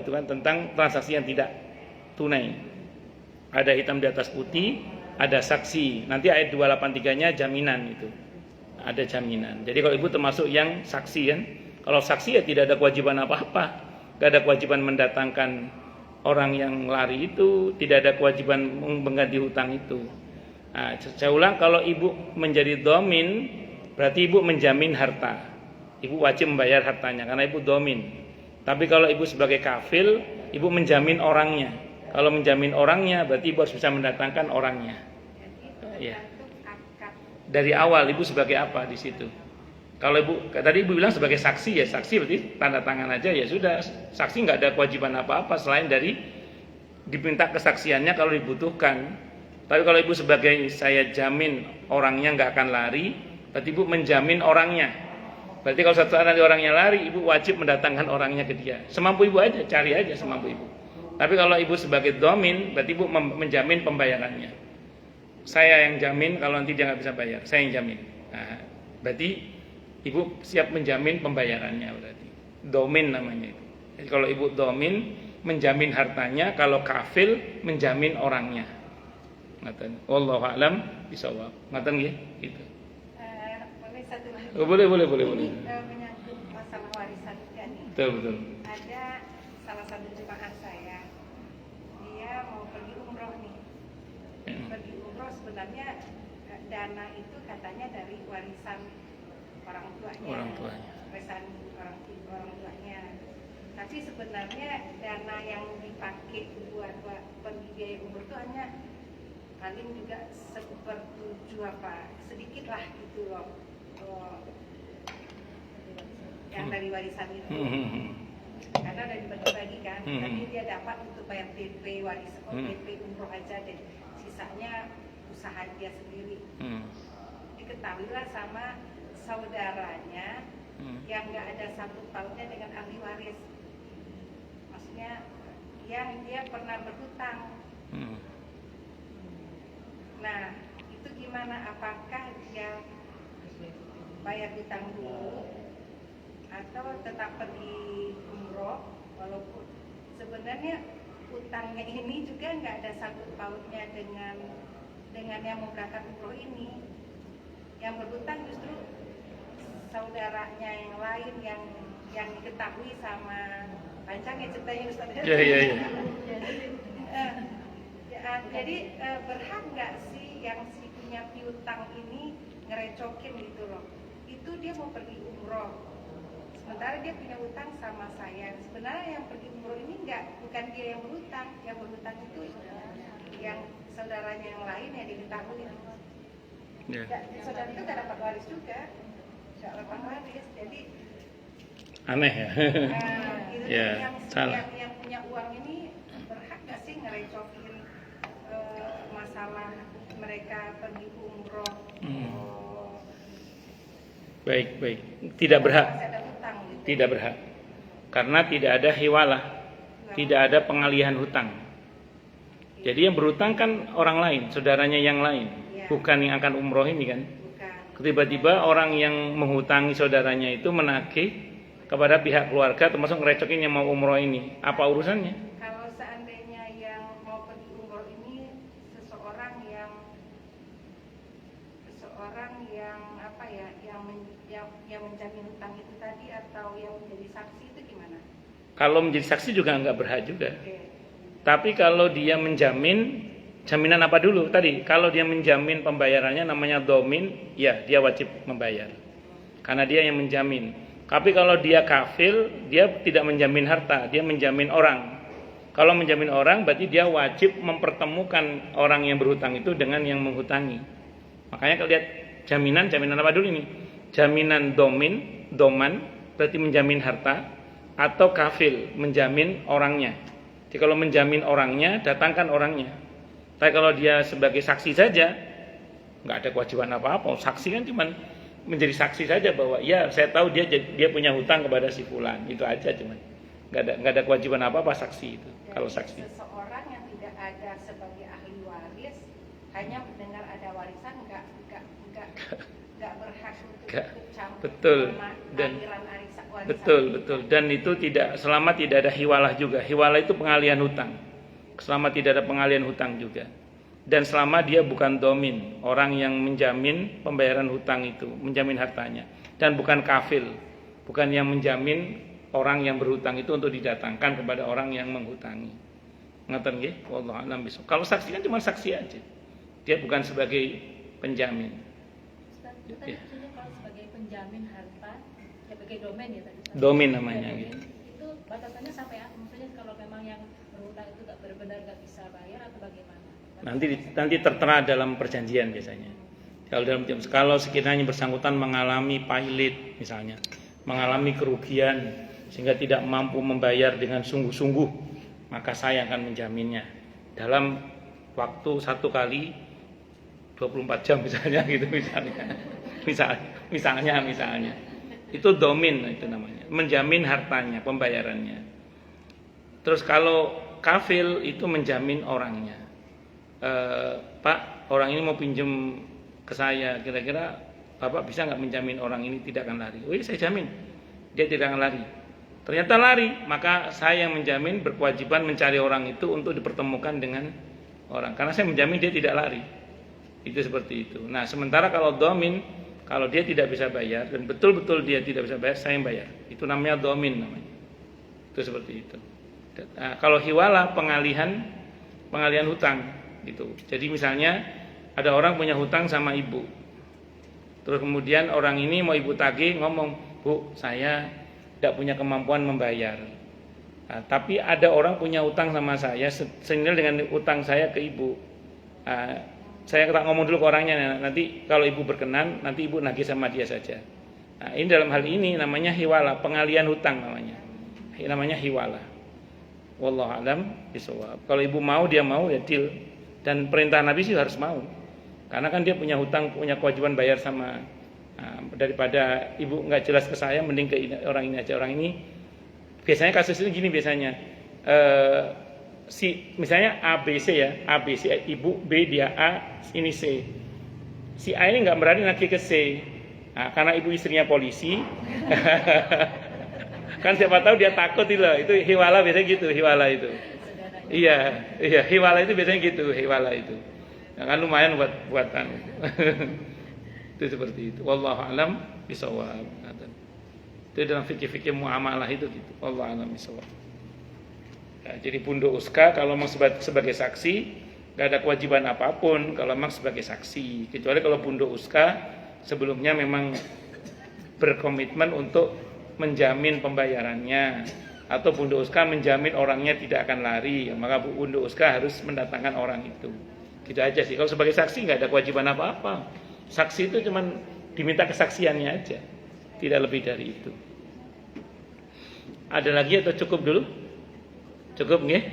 itu kan tentang transaksi yang tidak tunai. Ada hitam di atas putih, ada saksi. Nanti ayat 283-nya jaminan itu. Ada jaminan. Jadi kalau ibu termasuk yang saksi kan. Kalau saksi ya tidak ada kewajiban apa-apa. Tidak ada kewajiban mendatangkan orang yang lari itu, tidak ada kewajiban mengganti hutang itu. Nah, saya ulang, kalau ibu menjadi domin, berarti ibu menjamin harta. Ibu wajib membayar hartanya karena ibu domin. Tapi kalau ibu sebagai kafil, ibu menjamin orangnya. Kalau menjamin orangnya, berarti ibu harus bisa mendatangkan orangnya. Ya. Dari awal ibu sebagai apa di situ? Kalau ibu tadi ibu bilang sebagai saksi, ya saksi berarti tanda tangan aja, ya sudah. Saksi nggak ada kewajiban apa-apa selain dari diminta kesaksiannya kalau dibutuhkan. Tapi kalau ibu sebagai saya jamin orangnya nggak akan lari, berarti ibu menjamin orangnya. Berarti kalau satu saat nanti orangnya lari, ibu wajib mendatangkan orangnya ke dia. Semampu ibu aja, cari aja semampu ibu. Tapi kalau ibu sebagai domin, berarti ibu menjamin pembayarannya. Saya yang jamin kalau nanti dia nggak bisa bayar, saya yang jamin. Nah, berarti ibu siap menjamin pembayarannya berarti. Domin namanya itu. Jadi kalau ibu domin menjamin hartanya, kalau kafil menjamin orangnya. Ngaten. Wallahu a'lam bishawab. Ngaten nggih? Gitu. Satu lagi. Boleh. Menyangkut masalah warisan juga nih. Betul. Ada salah satu jemaah saya, dia mau pergi umroh nih. Pergi umroh sebenarnya dana itu katanya dari warisan orang tuanya. Orang tuanya. Warisan orang tuanya. Tapi sebenarnya dana yang dipakai buat pergi biaya umroh itu hanya paling juga sepertujuh apa sedikit lah gitu loh. Yang dari warisan itu. Karena udah dibagi-bagi kan, tapi dia dapat untuk bayar DP warisan, DP umroh aja deh. Sisanya usaha dia sendiri. Diketahuilah sama saudaranya yang nggak ada satu pautnya dengan ahli waris. Maksudnya yang dia pernah berhutang. Nah, itu gimana? Apakah dia bayar hutang dulu atau tetap pergi umroh? Walaupun sebenarnya hutangnya ini juga nggak ada sangkut pautnya dengan yang mau berangkat umroh ini. Yang berhutang justru saudaranya yang lain yang diketahui sama Pancang ya ceritanya Ustaz. Iya. Jadi berhak nggak sih yang si punya piutang ini ngerecokin gitu loh? Itu dia mau pergi umroh, sementara dia punya utang sama saya. Sebenarnya yang pergi umroh ini bukan dia yang berhutang itu yang saudaranya yang lain yang diketahui. Saudara itu nggak dapat waris juga, nggak dapat waris. Jadi Aneh ya. Gitu, Ya, salah. Yang punya uang ini berhak nggak sih ngerecokin masalah mereka pergi umroh? Baik. Tidak berhak. Masih ada hutang gitu. Tidak berhak. Karena tidak ada hiwalah. Tidak ada pengalihan hutang. Jadi yang berhutang kan orang lain, saudaranya yang lain, bukan yang akan umroh ini kan. Bukan. Tiba-tiba orang yang menghutangi saudaranya itu menagih kepada pihak keluarga, termasuk ngerecokin yang mau umroh ini. Apa urusannya? Kalau seandainya yang mau pergi umroh ini seseorang yang apa ya, yang menjamin hutang itu tadi atau yang menjadi saksi itu gimana? Kalau menjadi saksi juga nggak berhak juga. Oke. Tapi kalau dia menjamin, jaminan apa dulu tadi? Kalau dia menjamin pembayarannya namanya domin, ya dia wajib membayar. Karena dia yang menjamin. Tapi kalau dia kafil, dia tidak menjamin harta, dia menjamin orang. Kalau menjamin orang, berarti dia wajib mempertemukan orang yang berhutang itu dengan yang menghutangi. Makanya kalau lihat jaminan apa dulu ini? Jaminan doman, berarti menjamin harta, atau kafil, menjamin orangnya. Jadi kalau menjamin orangnya, datangkan orangnya. Tapi kalau dia sebagai saksi saja, nggak ada kewajiban apa-apa. Saksi kan cuma menjadi saksi saja bahwa ya saya tahu dia punya hutang kepada si fulan, itu aja cuman. Nggak ada kewajiban apa-apa saksi itu. Jadi Kalau saksi. Seseorang yang tidak ada sebagai ahli waris, hanya mendengar ada warisan nggak berhak untuk ikut campur Betul. dan warisan. Betul. Dan itu tidak, selama tidak ada hiwalah juga. Hiwalah itu pengalihan hutang. Selama tidak ada pengalihan hutang juga. Dan selama dia bukan domin, orang yang menjamin pembayaran hutang itu, menjamin hartanya. Dan bukan kafil, bukan yang menjamin orang yang berhutang itu untuk didatangkan kepada orang yang menghutangi. Ngoten nggih? Wallahu a'lam bishawab. Kalau saksi kan cuma saksi aja. Dia bukan sebagai penjamin. Ustaz, itu tadi maksudnya kalau sebagai penjamin harta, ya sebagai domain ya tadi. Domain namanya gitu. Itu batasannya sampai apa? Maksudnya kalau memang yang berhutang itu benar-benar nggak bisa bayar atau bagaimana? Nanti tertera dalam perjanjian biasanya. Kalau sekiranya bersangkutan mengalami pailit misalnya, mengalami kerugian sehingga tidak mampu membayar dengan sungguh-sungguh, maka saya akan menjaminnya dalam waktu 1 kali 24 jam misalnya gitu misalnya. Itu domin itu namanya, menjamin hartanya, pembayarannya. Terus kalau kafil itu menjamin orangnya. Pak, orang ini mau pinjam ke saya, kira-kira Bapak bisa nggak menjamin orang ini tidak akan lari? Oh iya, saya jamin dia tidak akan lari. Ternyata lari, maka saya yang menjamin berkewajiban mencari orang itu untuk dipertemukan dengan orang, karena saya menjamin dia tidak lari. Itu seperti itu. Nah, sementara kalau domin, kalau dia tidak bisa bayar dan betul-betul dia tidak bisa bayar, saya yang bayar. Itu namanya domin namanya. Itu seperti itu. Nah, kalau hiwala pengalihan hutang gitu. Jadi misalnya Ada orang punya hutang sama ibu. Terus kemudian orang ini mau ibu tagih, ngomong, "Bu, saya tidak punya kemampuan membayar. Nah, tapi ada orang punya utang sama saya senilai dengan utang saya ke ibu. Saya tak ngomong dulu ke orangnya, nanti kalau ibu berkenan, nanti ibu nagih sama dia saja." Nah, ini dalam hal ini namanya hiwala, pengalian hutang namanya. Namanya hiwala. Wallahu alam bishawab. Kalau ibu mau, dia mau, ya deal. Dan perintah Nabi sih harus mau. Karena kan dia punya hutang, punya kewajiban bayar sama. Daripada ibu nggak jelas ke saya, mending ke orang ini aja. Orang ini biasanya kasus ini gini biasanya. Misalnya ABC ya, ABC ibu, B dia A, ini C. Si A ini nggak berani nagih ke C. Nah, karena ibu istrinya polisi, kan siapa tahu dia takut itu hiwala biasanya gitu, hiwala itu. Iya, hiwala itu biasanya gitu, hiwala itu. Nah, kan lumayan buatan. Itu seperti itu. Wallahu alam bishawab. Itu dalam fikih-fikih muamalah itu gitu. Wallahu alam bishawab. Nah, jadi punduk uska kalau memang sebagai saksi, nggak ada kewajiban apapun kalau memang sebagai saksi. Kecuali kalau punduk uska sebelumnya memang berkomitmen untuk menjamin pembayarannya, atau punduk uska menjamin orangnya tidak akan lari, maka punduk uska harus mendatangkan orang itu. Gitu aja sih. Kalau sebagai saksi nggak ada kewajiban apa-apa. Saksi itu cuma diminta kesaksiannya aja, tidak lebih dari itu. Ada lagi atau cukup dulu? Cukup nggih?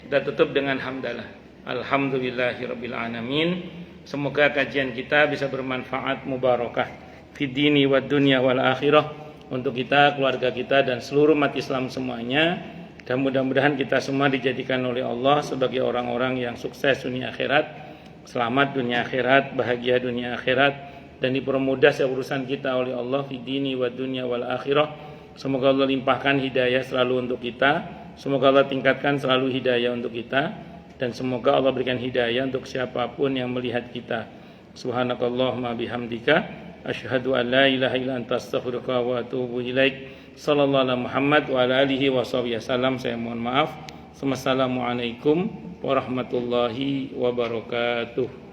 Kita tutup dengan hamdalah. Alhamdulillahirabbil alamin. Semoga kajian kita bisa bermanfaat, mubarakah fid dini wad dunya wal akhirah untuk kita, keluarga kita dan seluruh umat Islam semuanya. Dan mudah-mudahan kita semua dijadikan oleh Allah sebagai orang-orang yang sukses dunia akhirat, selamat dunia akhirat, bahagia dunia akhirat, dan dipermudah urusan kita oleh Allah fid dini wad dunya wal akhirah. Semoga Allah limpahkan hidayah selalu untuk kita. Semoga Allah tingkatkan selalu hidayah untuk kita. Dan semoga Allah berikan hidayah untuk siapapun yang melihat kita. Subhanakallahumma bihamdika asyhadu an la ilaha illa anta astaghfiruka wa atubu ilaik. Sallallahu alaihi Muhammad wa ala alihi washabihi wasallam. Saya mohon maaf. Wassalamualaikum warahmatullahi wabarakatuh.